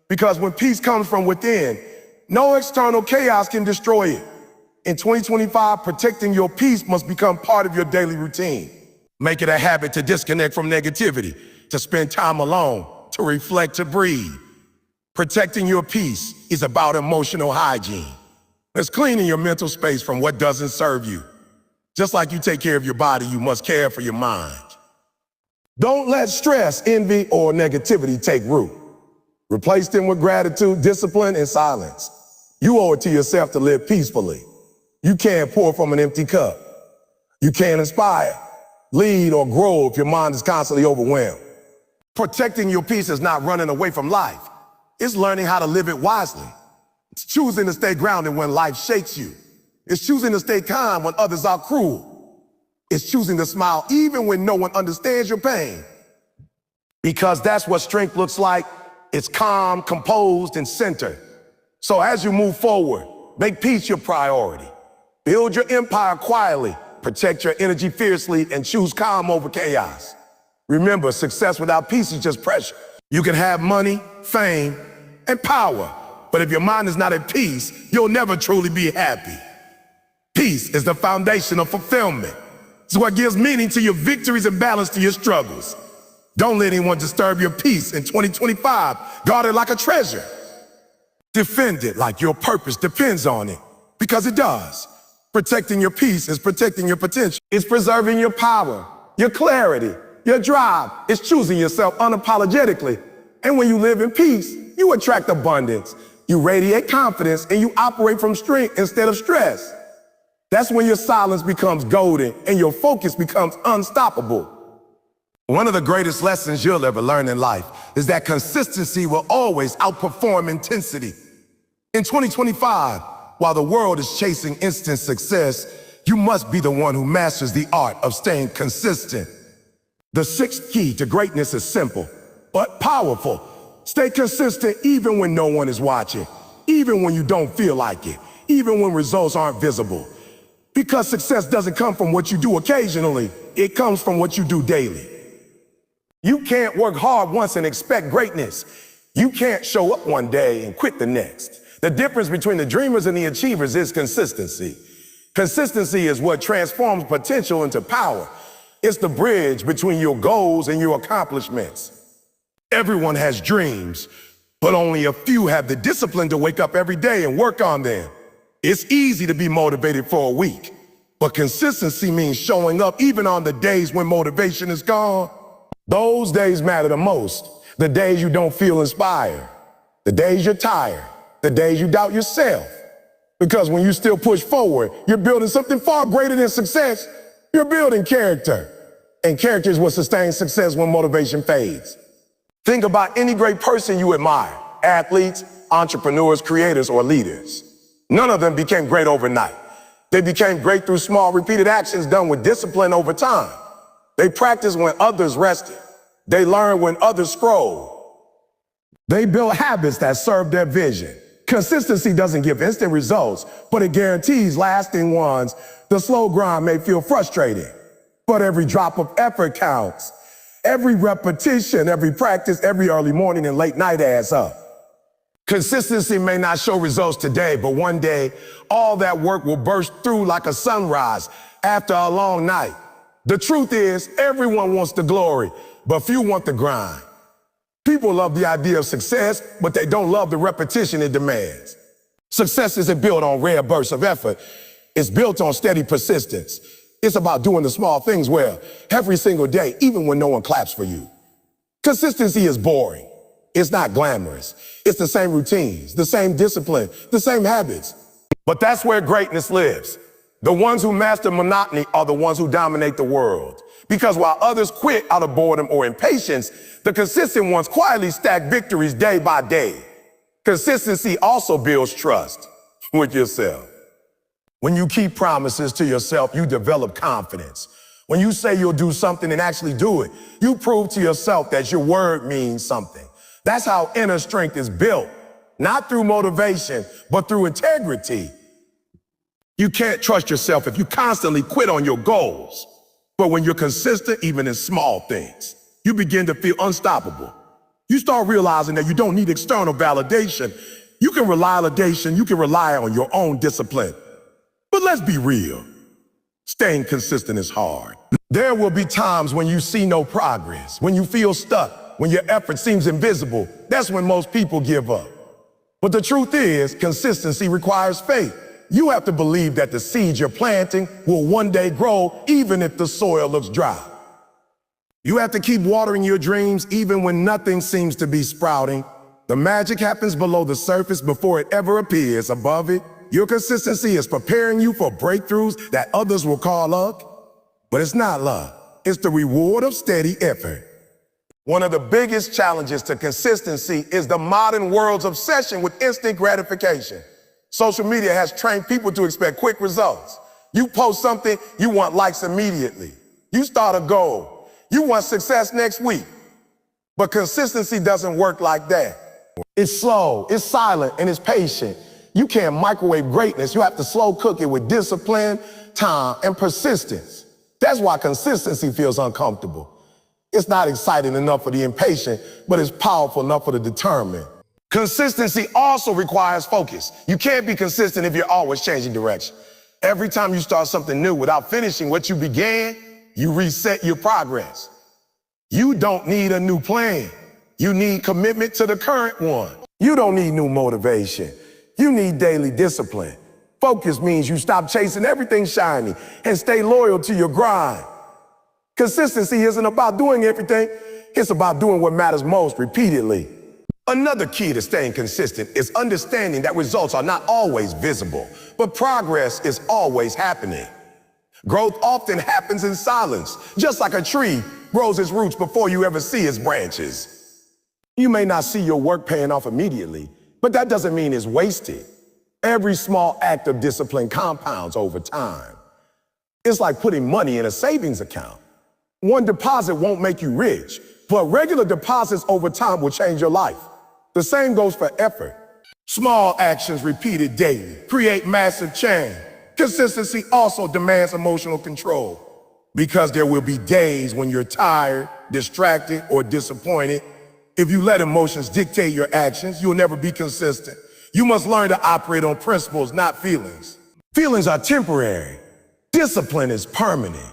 Because when peace comes from within, no external chaos can destroy it. In 2025, protecting your peace must become part of your daily routine. Make it a habit to disconnect from negativity, to spend time alone, to reflect, to breathe. Protecting your peace is about emotional hygiene. It's cleaning your mental space from what doesn't serve you. Just like you take care of your body, you must care for your mind. Don't let stress, envy, or negativity take root. Replace them with gratitude, discipline, and silence. You owe it to yourself to live peacefully. You can't pour from an empty cup. You can't inspire, lead, or grow if your mind is constantly overwhelmed. Protecting your peace is not running away from life. It's learning how to live it wisely. It's choosing to stay grounded when life shakes you. It's choosing to stay calm when others are cruel. It's choosing to smile even when no one understands your pain. Because that's what strength looks like. It's calm, composed, and centered. So as you move forward, make peace your priority. Build your empire quietly, protect your energy fiercely, and choose calm over chaos. Remember, success without peace is just pressure. You can have money, fame, and power, but if your mind is not at peace, you'll never truly be happy. Peace is the foundation of fulfillment. It's what gives meaning to your victories and balance to your struggles. Don't let anyone disturb your peace in 2025. Guard it like a treasure. Defend it like your purpose depends on it, because it does. Protecting your peace is protecting your potential. It's preserving your power, your clarity, your drive. It's choosing yourself unapologetically. And when you live in peace, you attract abundance. You radiate confidence and you operate from strength instead of stress. That's when your silence becomes golden and your focus becomes unstoppable. One of the greatest lessons you'll ever learn in life is that consistency will always outperform intensity. In 2025, while the world is chasing instant success, you must be the one who masters the art of staying consistent. The sixth key to greatness is simple, but powerful. Stay consistent even when no one is watching, even when you don't feel like it, even when results aren't visible. Because success doesn't come from what you do occasionally, it comes from what you do daily. You can't work hard once and expect greatness. You can't show up one day and quit the next. The difference between the dreamers and the achievers is consistency. Consistency is what transforms potential into power. It's the bridge between your goals and your accomplishments. Everyone has dreams, but only a few have the discipline to wake up every day and work on them. It's easy to be motivated for a week, but consistency means showing up even on the days when motivation is gone. Those days matter the most. The days you don't feel inspired, the days you're tired, the days you doubt yourself. Because when you still push forward, you're building something far greater than success. You're building character. And character is what sustains success when motivation fades. Think about any great person you admire, athletes, entrepreneurs, creators, or leaders. None of them became great overnight. They became great through small, repeated actions done with discipline over time. They practiced when others rested. They learned when others scrolled. They built habits that served their vision. Consistency doesn't give instant results, but it guarantees lasting ones. The slow grind may feel frustrating, but every drop of effort counts. Every repetition, every practice, every early morning and late night adds up. Consistency may not show results today, but one day, all that work will burst through like a sunrise after a long night. The truth is, everyone wants the glory, but few want the grind. People love the idea of success, but they don't love the repetition it demands. Success isn't built on rare bursts of effort. It's built on steady persistence. It's about doing the small things well every single day, even when no one claps for you. Consistency is boring. It's not glamorous. It's the same routines, the same discipline, the same habits. But that's where greatness lives. The ones who master monotony are the ones who dominate the world. Because while others quit out of boredom or impatience, the consistent ones quietly stack victories day by day. Consistency also builds trust with yourself. When you keep promises to yourself, you develop confidence. When you say you'll do something and actually do it, you prove to yourself that your word means something. That's how inner strength is built, not through motivation, but through integrity. You can't trust yourself if you constantly quit on your goals. But when you're consistent, even in small things, you begin to feel unstoppable. You start realizing that you don't need external validation. You can rely on your own discipline. But let's be real. Staying consistent is hard. There will be times when you see no progress, when you feel stuck, when your effort seems invisible. That's when most people give up. But the truth is, consistency requires faith. You have to believe that the seeds you're planting will one day grow, even if the soil looks dry. You have to keep watering your dreams even when nothing seems to be sprouting. The magic happens below the surface before it ever appears above it. Your consistency is preparing you for breakthroughs that others will call luck. But it's not luck. It's the reward of steady effort. One of the biggest challenges to consistency is the modern world's obsession with instant gratification. Social media has trained people to expect quick results. You post something, you want likes immediately. You start a goal, you want success next week. But consistency doesn't work like that. It's slow, it's silent, and it's patient. You can't microwave greatness. You have to slow cook it with discipline, time, and persistence. That's why consistency feels uncomfortable. It's not exciting enough for the impatient, but it's powerful enough for the determined. Consistency also requires focus. You can't be consistent if you're always changing direction. Every time you start something new without finishing what you began, you reset your progress. You don't need a new plan. You need commitment to the current one. You don't need new motivation. You need daily discipline. Focus means you stop chasing everything shiny and stay loyal to your grind. Consistency isn't about doing everything. It's about doing what matters most repeatedly. Another key to staying consistent is understanding that results are not always visible, but progress is always happening. Growth often happens in silence, just like a tree grows its roots before you ever see its branches. You may not see your work paying off immediately, but that doesn't mean it's wasted. Every small act of discipline compounds over time. It's like putting money in a savings account. One deposit won't make you rich, but regular deposits over time will change your life. The same goes for effort. Small actions repeated daily create massive change. Consistency also demands emotional control because there will be days when you're tired, distracted, or disappointed. If you let emotions dictate your actions, you'll never be consistent. You must learn to operate on principles, not feelings. Feelings are temporary. Discipline is permanent.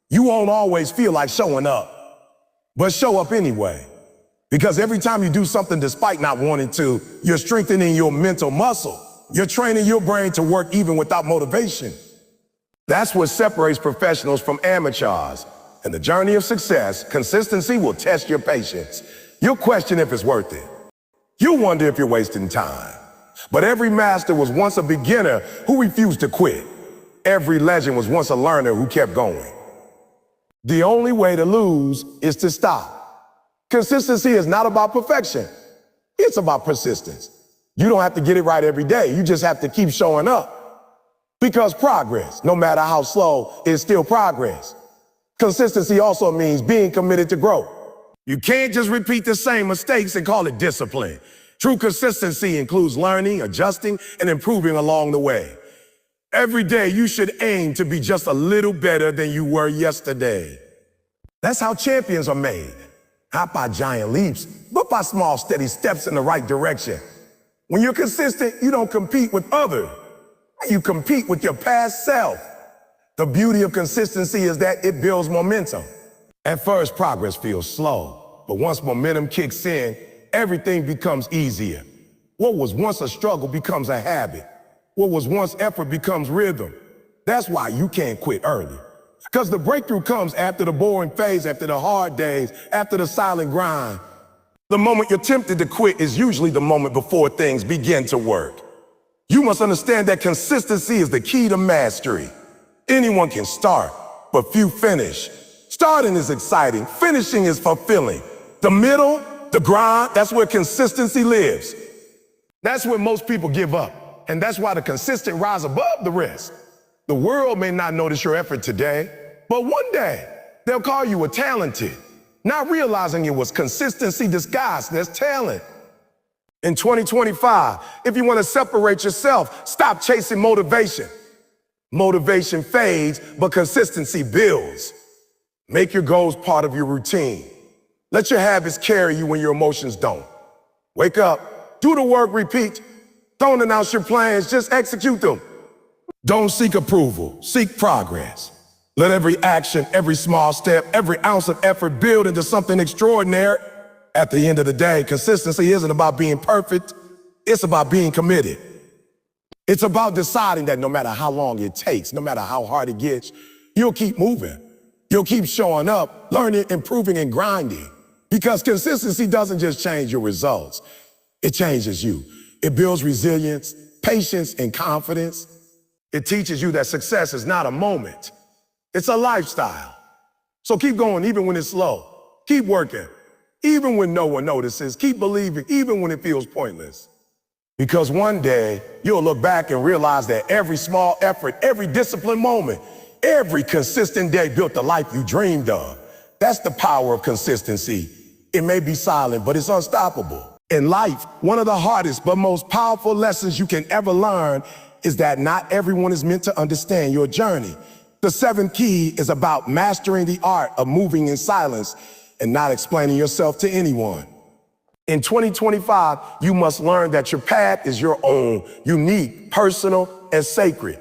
You won't always feel like showing up, but show up anyway. Because every time you do something despite not wanting to, you're strengthening your mental muscle. You're training your brain to work even without motivation. That's what separates professionals from amateurs. In the journey of success, consistency will test your patience. You'll question if it's worth it. You'll wonder if you're wasting time. But every master was once a beginner who refused to quit. Every legend was once a learner who kept going. The only way to lose is to stop. Consistency is not about perfection. It's about persistence. You don't have to get it right every day. You just have to keep showing up. Because progress, no matter how slow, is still progress. Consistency also means being committed to growth. You can't just repeat the same mistakes and call it discipline. True consistency includes learning, adjusting, and improving along the way. Every day you should aim to be just a little better than you were yesterday. That's how champions are made. Not by giant leaps, but by small, steady steps in the right direction. When you're consistent, you don't compete with others. You compete with your past self. The beauty of consistency is that it builds momentum. At first, progress feels slow, but once momentum kicks in, everything becomes easier. What was once a struggle becomes a habit. What was once effort becomes rhythm. That's why you can't quit early. Because the breakthrough comes after the boring phase, after the hard days, after the silent grind. The moment you're tempted to quit is usually the moment before things begin to work. You must understand that consistency is the key to mastery. Anyone can start, but few finish. Starting is exciting, finishing is fulfilling. The middle, the grind, that's where consistency lives. That's where most people give up, and that's why the consistent rise above the rest. The world may not notice your effort today, but one day they'll call you a talented, not realizing it was consistency disguised as talent. In 2025, if you want to separate yourself, stop chasing motivation. Motivation fades, but consistency builds. Make your goals part of your routine. Let your habits carry you when your emotions don't. Wake up, do the work, repeat. Don't announce your plans, just execute them. Don't seek approval, seek progress. Let every action, every small step, every ounce of effort build into something extraordinary. At the end of the day, consistency isn't about being perfect, it's about being committed. It's about deciding that no matter how long it takes, no matter how hard it gets, you'll keep moving. You'll keep showing up, learning, improving, and grinding. Because consistency doesn't just change your results, it changes you. It builds resilience, patience, and confidence. It teaches you that success is not a moment, it's a lifestyle. So keep going even when it's slow. Keep working, even when no one notices. Keep believing, even when it feels pointless. Because one day, you'll look back and realize that every small effort, every disciplined moment, every consistent day built the life you dreamed of. That's the power of consistency. It may be silent, but it's unstoppable. In life, one of the hardest but most powerful lessons you can ever learn is that not everyone is meant to understand your journey. The seventh key is about mastering the art of moving in silence and not explaining yourself to anyone. In 2025, you must learn that your path is your own, unique, personal, and sacred.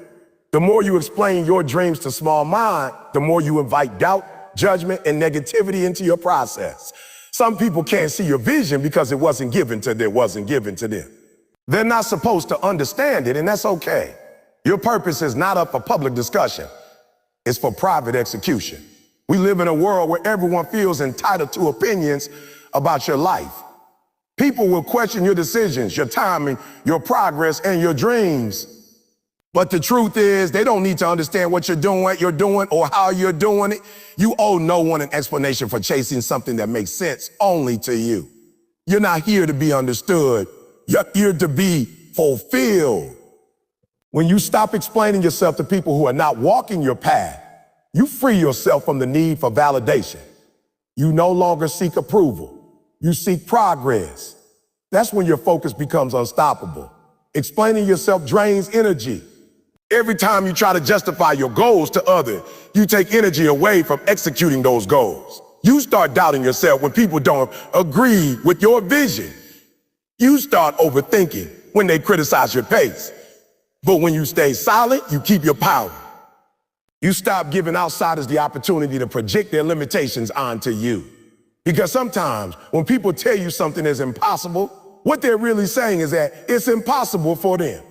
The more you explain your dreams to small mind, the more you invite doubt, judgment, and negativity into your process. Some people can't see your vision because it wasn't given to them. They're not supposed to understand it, and that's okay. Your purpose is not up for public discussion. It's for private execution. We live in a world where everyone feels entitled to opinions about your life. People will question your decisions, your timing, your progress, and your dreams. But the truth is, they don't need to understand what you're doing, or how you're doing it. You owe no one an explanation for chasing something that makes sense only to you. You're not here to be understood. You're here to be fulfilled. When you stop explaining yourself to people who are not walking your path, you free yourself from the need for validation. You no longer seek approval. You seek progress. That's when your focus becomes unstoppable. Explaining yourself drains energy. Every time you try to justify your goals to others, you take energy away from executing those goals. You start doubting yourself when people don't agree with your vision. You start overthinking when they criticize your pace. But when you stay silent, you keep your power. You stop giving outsiders the opportunity to project their limitations onto you. Because sometimes when people tell you something is impossible, what they're really saying is that it's impossible for them.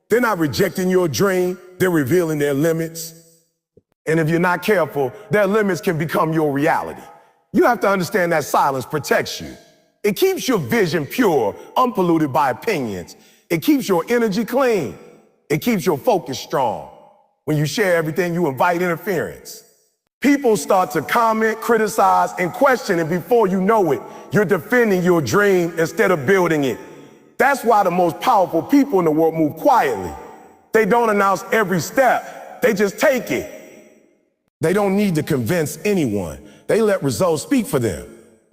They're not rejecting your dream, they're revealing their limits. And if you're not careful, their limits can become your reality. You have to understand that silence protects you. It keeps your vision pure, unpolluted by opinions. It keeps your energy clean. It keeps your focus strong. When you share everything, you invite interference. People start to comment, criticize, and question, and before you know it, you're defending your dream instead of building it. That's why the most powerful people in the world move quietly. They don't announce every step, they just take it. They don't need to convince anyone. They let results speak for them.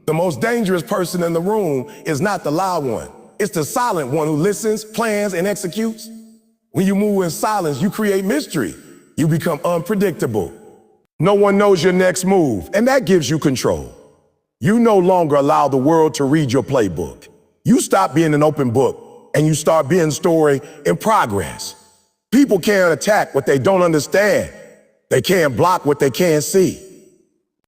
The most dangerous person in the room is not the loud one. It's the silent one who listens, plans, and executes. When you move in silence, you create mystery. You become unpredictable. No one knows your next move, and that gives you control. You no longer allow the world to read your playbook. You stop being an open book, and you start being a story in progress. People can't attack what they don't understand. They can't block what they can't see.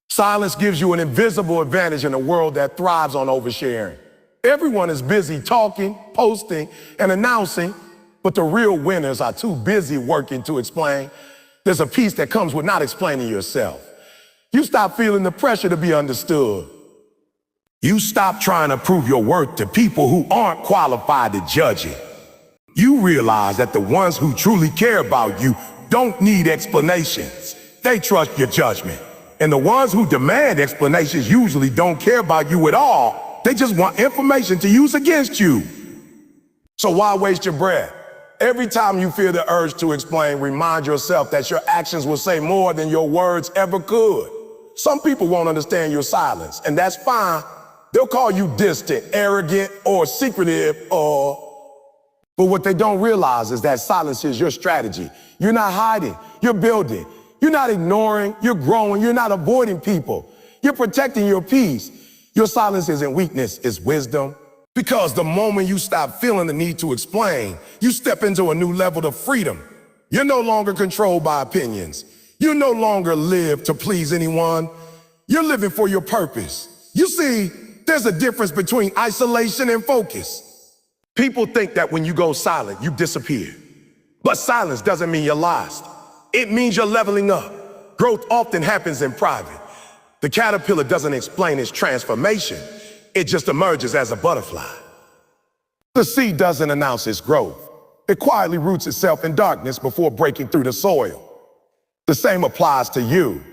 Silence gives you an invisible advantage in a world that thrives on oversharing. Everyone is busy talking, posting, and announcing, but the real winners are too busy working to explain. There's a peace that comes with not explaining yourself. You stop feeling the pressure to be understood. You stop trying to prove your worth to people who aren't qualified to judge it. You realize that the ones who truly care about you don't need explanations. They trust your judgment. And the ones who demand explanations usually don't care about you at all. They just want information to use against you. So why waste your breath? Every time you feel the urge to explain, remind yourself that your actions will say more than your words ever could. Some people won't understand your silence, and that's fine. They'll call you distant, arrogant, or secretive, But what they don't realize is that silence is your strategy. You're not hiding, you're building. You're not ignoring, you're growing, you're not avoiding people. You're protecting your peace. Your silence isn't weakness, it's wisdom. Because the moment you stop feeling the need to explain, you step into a new level of freedom. You're no longer controlled by opinions. You no longer live to please anyone. You're living for your purpose. You see, there's a difference between isolation and focus. People think that when you go silent, you disappear. But silence doesn't mean you're lost. It means you're leveling up. Growth often happens in private. The caterpillar doesn't explain its transformation. It just emerges as a butterfly. The seed doesn't announce its growth. It quietly roots itself in darkness before breaking through the soil. The same applies to you.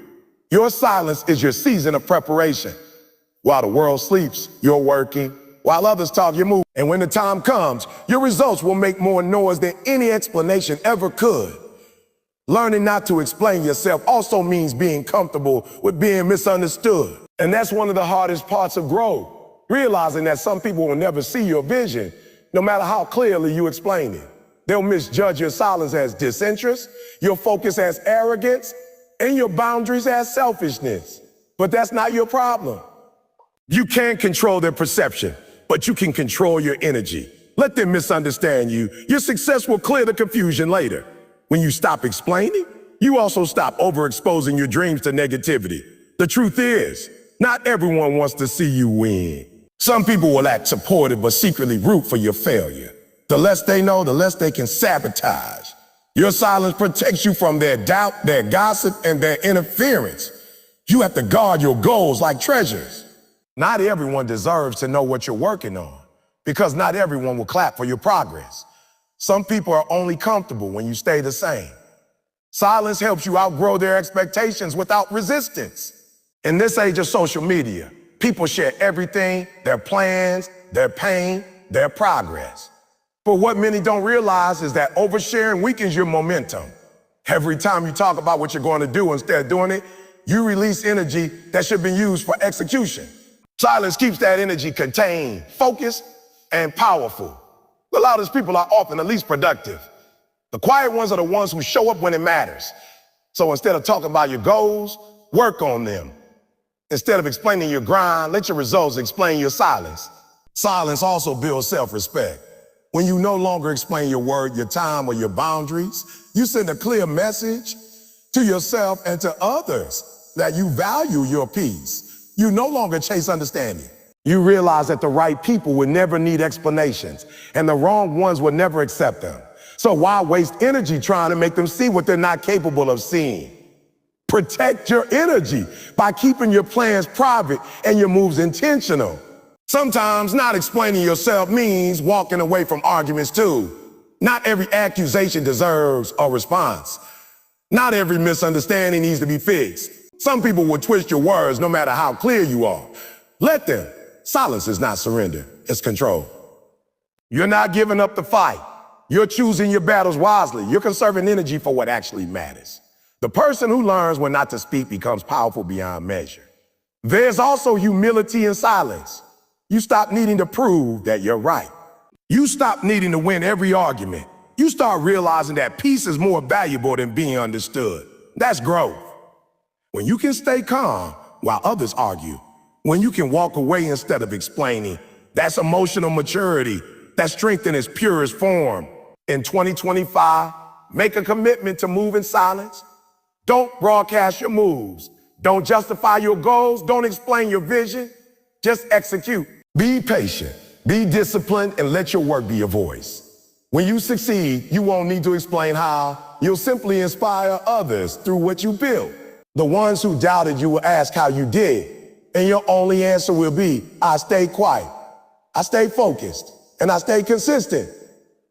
Your silence is your season of preparation. While the world sleeps, you're working. While others talk, you move. And when the time comes, your results will make more noise than any explanation ever could. Learning not to explain yourself also means being comfortable with being misunderstood. And that's one of the hardest parts of growth. Realizing that some people will never see your vision, no matter how clearly you explain it. They'll misjudge your silence as disinterest, your focus as arrogance, and your boundaries as selfishness. But that's not your problem. You can't control their perception, but you can control your energy. Let them misunderstand you. Your success will clear the confusion later. When you stop explaining, you also stop overexposing your dreams to negativity. The truth is, not everyone wants to see you win. Some people will act supportive but secretly root for your failure. The less they know, the less they can sabotage. Your silence protects you from their doubt, their gossip, and their interference. You have to guard your goals like treasures. Not everyone deserves to know what you're working on, because not everyone will clap for your progress. Some people are only comfortable when you stay the same. Silence helps you outgrow their expectations without resistance. In this age of social media, people share everything, their plans, their pain, their progress. But what many don't realize is that oversharing weakens your momentum. Every time you talk about what you're going to do instead of doing it, you release energy that should be used for execution. Silence keeps that energy contained, focused, and powerful. The loudest people are often the least productive. The quiet ones are the ones who show up when it matters. So instead of talking about your goals, work on them. Instead of explaining your grind, let your results explain your silence. Silence also builds self-respect. When you no longer explain your word, your time, or your boundaries, you send a clear message to yourself and to others that you value your peace. You no longer chase understanding. You realize that the right people would never need explanations and the wrong ones would never accept them. So why waste energy trying to make them see what they're not capable of seeing? Protect your energy by keeping your plans private and your moves intentional. Sometimes not explaining yourself means walking away from arguments too. Not every accusation deserves a response. Not every misunderstanding needs to be fixed. Some people will twist your words no matter how clear you are. Let them. Silence is not surrender, it's control. You're not giving up the fight. You're choosing your battles wisely. You're conserving energy for what actually matters. The person who learns when not to speak becomes powerful beyond measure. There's also humility in silence. You stop needing to prove that you're right. You stop needing to win every argument. You start realizing that peace is more valuable than being understood. That's growth. When you can stay calm while others argue, when you can walk away instead of explaining, that's emotional maturity. That's strength in its purest form. In 2025, make a commitment to move in silence. Don't broadcast your moves. Don't justify your goals. Don't explain your vision. Just execute. Be patient, be disciplined, and let your work be your voice. When you succeed, you won't need to explain how. You'll simply inspire others through what you build. The ones who doubted you will ask how you did, and your only answer will be, I stayed quiet, I stayed focused, and I stayed consistent.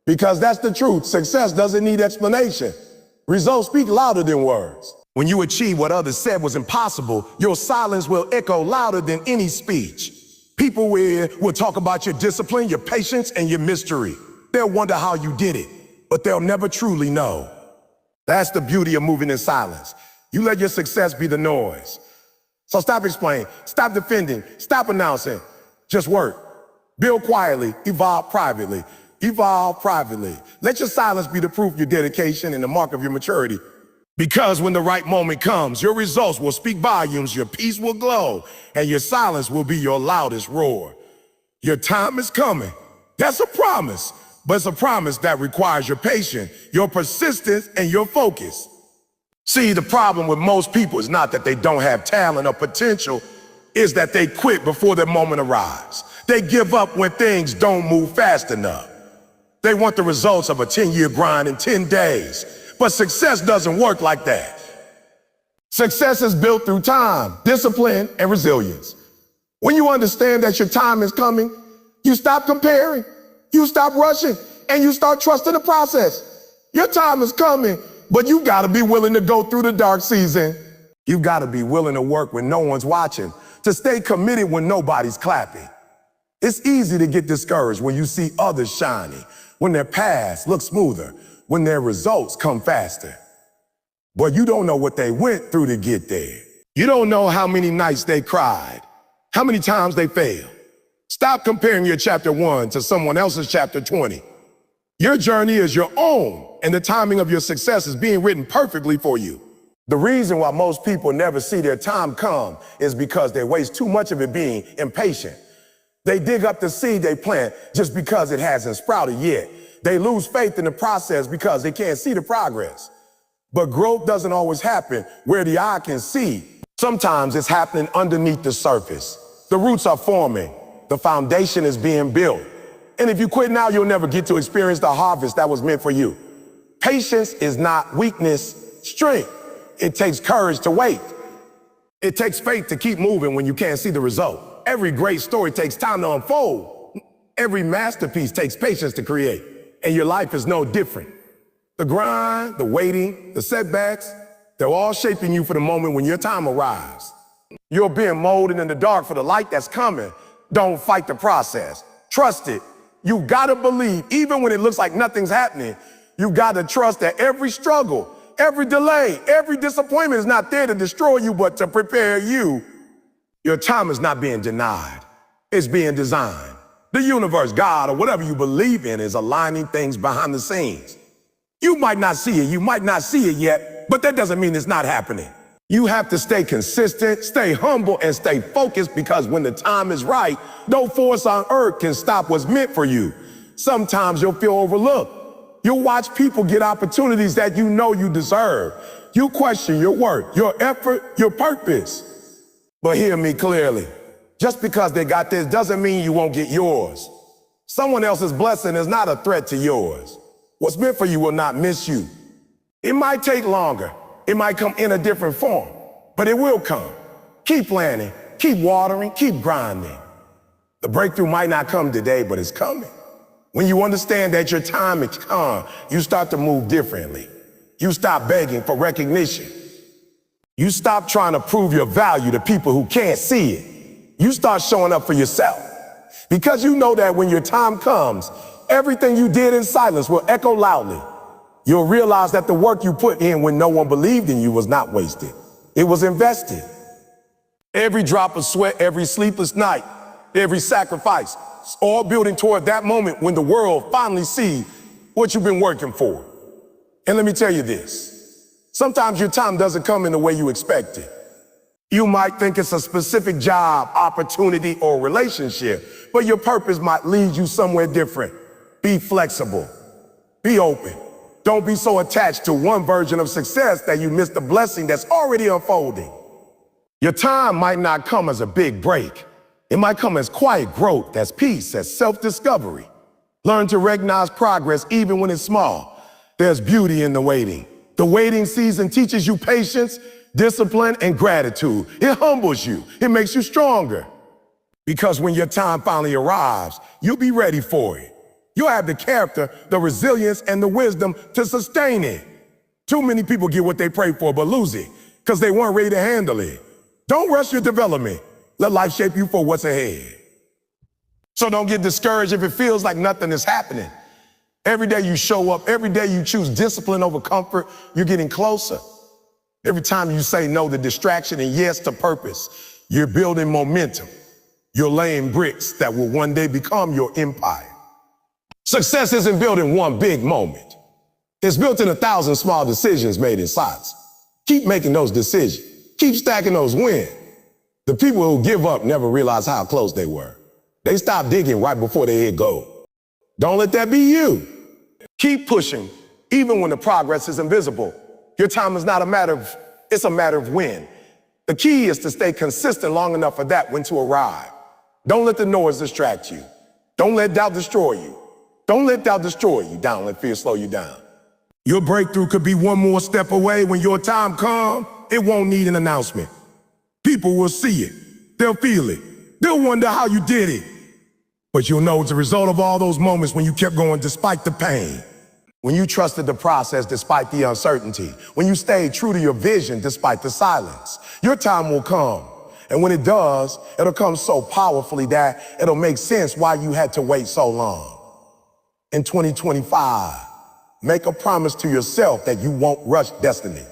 Because that's the truth. Success doesn't need explanation. Results speak louder than words. When you achieve what others said was impossible, your silence will echo louder than any speech. People will talk about your discipline, your patience, and your mystery. They'll wonder how you did it, but they'll never truly know. That's the beauty of moving in silence. You let your success be the noise. So stop explaining, stop defending, stop announcing. Just work. Build quietly, evolve privately. Evolve privately. Let your silence be the proof of your dedication and the mark of your maturity. Because when the right moment comes, your results will speak volumes, your peace will glow, and your silence will be your loudest roar. Your time is coming. That's a promise, but it's a promise that requires your patience, your persistence, and your focus. See, the problem with most people is not that they don't have talent or potential, is that they quit before their moment arrives. They give up when things don't move fast enough. They want the results of a 10-year grind in 10 days. But success doesn't work like that. Success is built through time, discipline, and resilience. When you understand that your time is coming, you stop comparing, you stop rushing, and you start trusting the process. Your time is coming, but you gotta be willing to go through the dark season. You gotta be willing to work when no one's watching, to stay committed when nobody's clapping. It's easy to get discouraged when you see others shining, when their paths look smoother, when their results come faster. But you don't know what they went through to get there. You don't know how many nights they cried, how many times they failed. Stop comparing your chapter 1 to someone else's chapter 20. Your journey is your own, and the timing of your success is being written perfectly for you. The reason why most people never see their time come is because they waste too much of it being impatient. They dig up the seed they plant just because it hasn't sprouted yet. They lose faith in the process because they can't see the progress. But growth doesn't always happen where the eye can see. Sometimes it's happening underneath the surface. The roots are forming. The foundation is being built. And if you quit now, you'll never get to experience the harvest that was meant for you. Patience is not weakness, strength. It takes courage to wait. It takes faith to keep moving when you can't see the result. Every great story takes time to unfold. Every masterpiece takes patience to create. And your life is no different. The grind, the waiting, the setbacks, they're all shaping you for the moment when your time arrives. You're being molded in the dark for the light that's coming. Don't fight the process. Trust it. You gotta believe, even when it looks like nothing's happening, you gotta trust that every struggle, every delay, every disappointment is not there to destroy you, but to prepare you. Your time is not being denied. It's being designed. The universe, God, or whatever you believe in is aligning things behind the scenes. You might not see it, you might not see it yet, but that doesn't mean it's not happening. You have to stay consistent, stay humble, and stay focused, because when the time is right, no force on earth can stop what's meant for you. Sometimes you'll feel overlooked. You'll watch people get opportunities that you know you deserve. You question your work, your effort, your purpose. But hear me clearly. Just because they got this doesn't mean you won't get yours. Someone else's blessing is not a threat to yours. What's meant for you will not miss you. It might take longer. It might come in a different form, but it will come. Keep planting, keep watering, keep grinding. The breakthrough might not come today, but it's coming. When you understand that your time is come, you start to move differently. You stop begging for recognition. You stop trying to prove your value to people who can't see it. You start showing up for yourself. Because you know that when your time comes, everything you did in silence will echo loudly. You'll realize that the work you put in when no one believed in you was not wasted. It was invested. Every drop of sweat, every sleepless night, every sacrifice, it's all building toward that moment when the world finally sees what you've been working for. And let me tell you this, sometimes your time doesn't come in the way you expect it. You might think it's a specific job, opportunity, or relationship, but your purpose might lead you somewhere different. Be flexible. Be open. Don't be so attached to one version of success that you miss the blessing that's already unfolding. Your time might not come as a big break. It might come as quiet growth, as peace, as self-discovery. Learn to recognize progress even when it's small. There's beauty in the waiting. The waiting season teaches you patience, discipline, and gratitude. It humbles you. It makes you stronger. Because when your time finally arrives, you'll be ready for it. You'll have the character, the resilience, and the wisdom to sustain it. Too many people get what they pray for but lose it because they weren't ready to handle it. Don't rush your development. Let life shape you for what's ahead. So don't get discouraged if it feels like nothing is happening. Every day you show up, every day you choose discipline over comfort, you're getting closer. Every time you say no to distraction and yes to purpose, you're building momentum. You're laying bricks that will one day become your empire. Success isn't built in one big moment. It's built in 1,000 small decisions made in silence. Keep making those decisions. Keep stacking those wins. The people who give up never realize how close they were. They stop digging right before they hit gold. Don't let that be you. Keep pushing, even when the progress is invisible. Your time is not a matter of, it's a matter of when. The key is to stay consistent long enough for that when to arrive. Don't let the noise distract you. Don't let doubt destroy you. Don't let doubt destroy you. Don't let fear slow you down. Your breakthrough could be one more step away. When your time comes, it won't need an announcement. People will see it. They'll feel it. They'll wonder how you did it. But you'll know it's a result of all those moments when you kept going despite the pain. When you trusted the process despite the uncertainty. When you stayed true to your vision despite the silence. Your time will come. And when it does, it'll come so powerfully that it'll make sense why you had to wait so long. In 2025, make a promise to yourself that you won't rush destiny.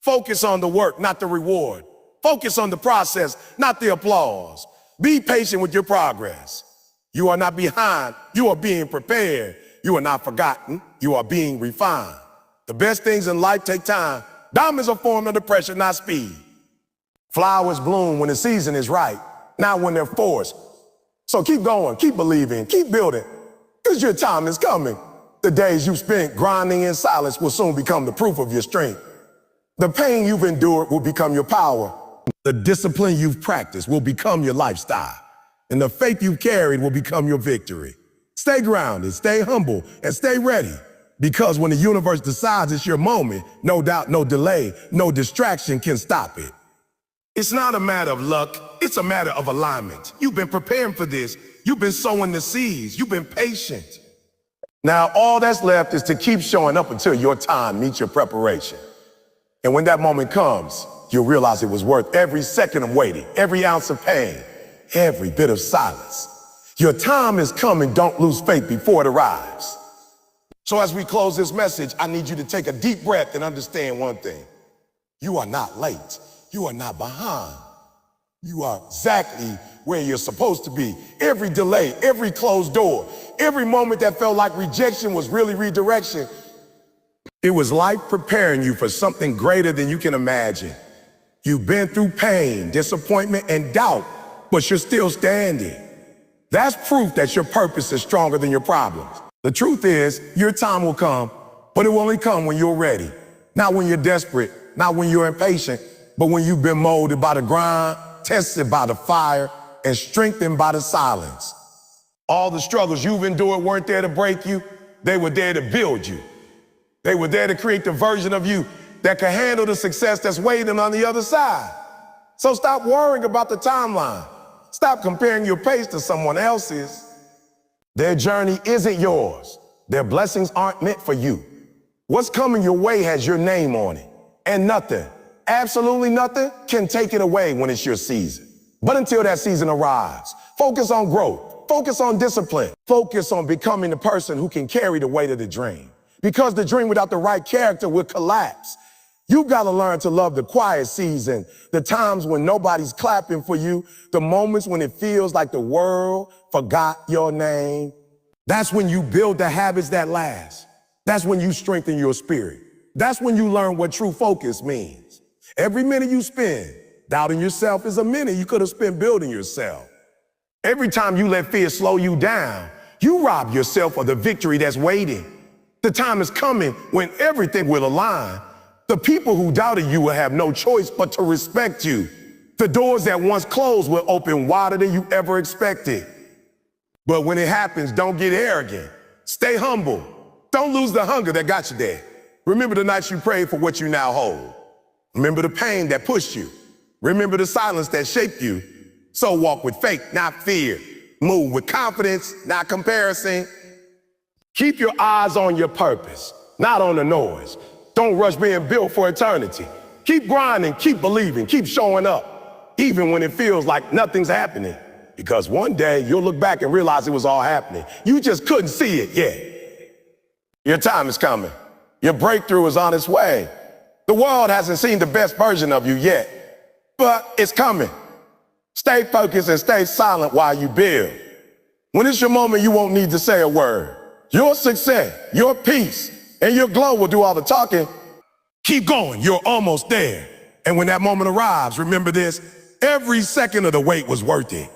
Focus on the work, not the reward. Focus on the process, not the applause. Be patient with your progress. You are not behind. You are being prepared. You are not forgotten. You are being refined. The best things in life take time. Diamonds are formed under pressure, not speed. Flowers bloom when the season is right, not when they're forced. So keep going, keep believing, keep building, because your time is coming. The days you spent grinding in silence will soon become the proof of your strength. The pain you've endured will become your power. The discipline you've practiced will become your lifestyle. And the faith you've carried will become your victory. Stay grounded, stay humble, and stay ready. Because when the universe decides it's your moment, no doubt, no delay, no distraction can stop it. It's not a matter of luck, it's a matter of alignment. You've been preparing for this. You've been sowing the seeds. You've been patient. Now, all that's left is to keep showing up until your time meets your preparation. And when that moment comes, you'll realize it was worth every second of waiting, every ounce of pain, every bit of silence. Your time is coming. Don't lose faith before it arrives. So as we close this message, I need you to take a deep breath and understand one thing. You are not late. You are not behind. You are exactly where you're supposed to be. Every delay, every closed door, every moment that felt like rejection was really redirection. It was life preparing you for something greater than you can imagine. You've been through pain, disappointment, and doubt, but you're still standing. That's proof that your purpose is stronger than your problems. The truth is, your time will come, but it will only come when you're ready. Not when you're desperate, not when you're impatient, but when you've been molded by the grind, tested by the fire, and strengthened by the silence. All the struggles you've endured weren't there to break you, they were there to build you. They were there to create the version of you that can handle the success that's waiting on the other side. So stop worrying about the timeline. Stop comparing your pace to someone else's. Their journey isn't yours. Their blessings aren't meant for you. What's coming your way has your name on it. And nothing, absolutely nothing, can take it away when it's your season. But until that season arrives, focus on growth. Focus on discipline. Focus on becoming the person who can carry the weight of the dream. Because the dream without the right character will collapse. You've got to learn to love the quiet season, the times when nobody's clapping for you, the moments when it feels like the world forgot your name. That's when you build the habits that last. That's when you strengthen your spirit. That's when you learn what true focus means. Every minute you spend doubting yourself is a minute you could have spent building yourself. Every time you let fear slow you down, you rob yourself of the victory that's waiting. The time is coming when everything will align. The people who doubted you will have no choice but to respect you. The doors that once closed will open wider than you ever expected. But when it happens, don't get arrogant. Stay humble. Don't lose the hunger that got you there. Remember the nights you prayed for what you now hold. Remember the pain that pushed you. Remember the silence that shaped you. So walk with faith, not fear. Move with confidence, not comparison. Keep your eyes on your purpose, not on the noise. Don't rush being built for eternity. Keep grinding, keep believing, keep showing up, even when it feels like nothing's happening. Because one day you'll look back and realize it was all happening. You just couldn't see it yet. Your time is coming. Your breakthrough is on its way. The world hasn't seen the best version of you yet, but it's coming. Stay focused and stay silent while you build. When it's your moment, you won't need to say a word. Your success, your peace, and your glow will do all the talking. Keep going, you're almost there. And when that moment arrives, remember this, every second of the wait was worth it.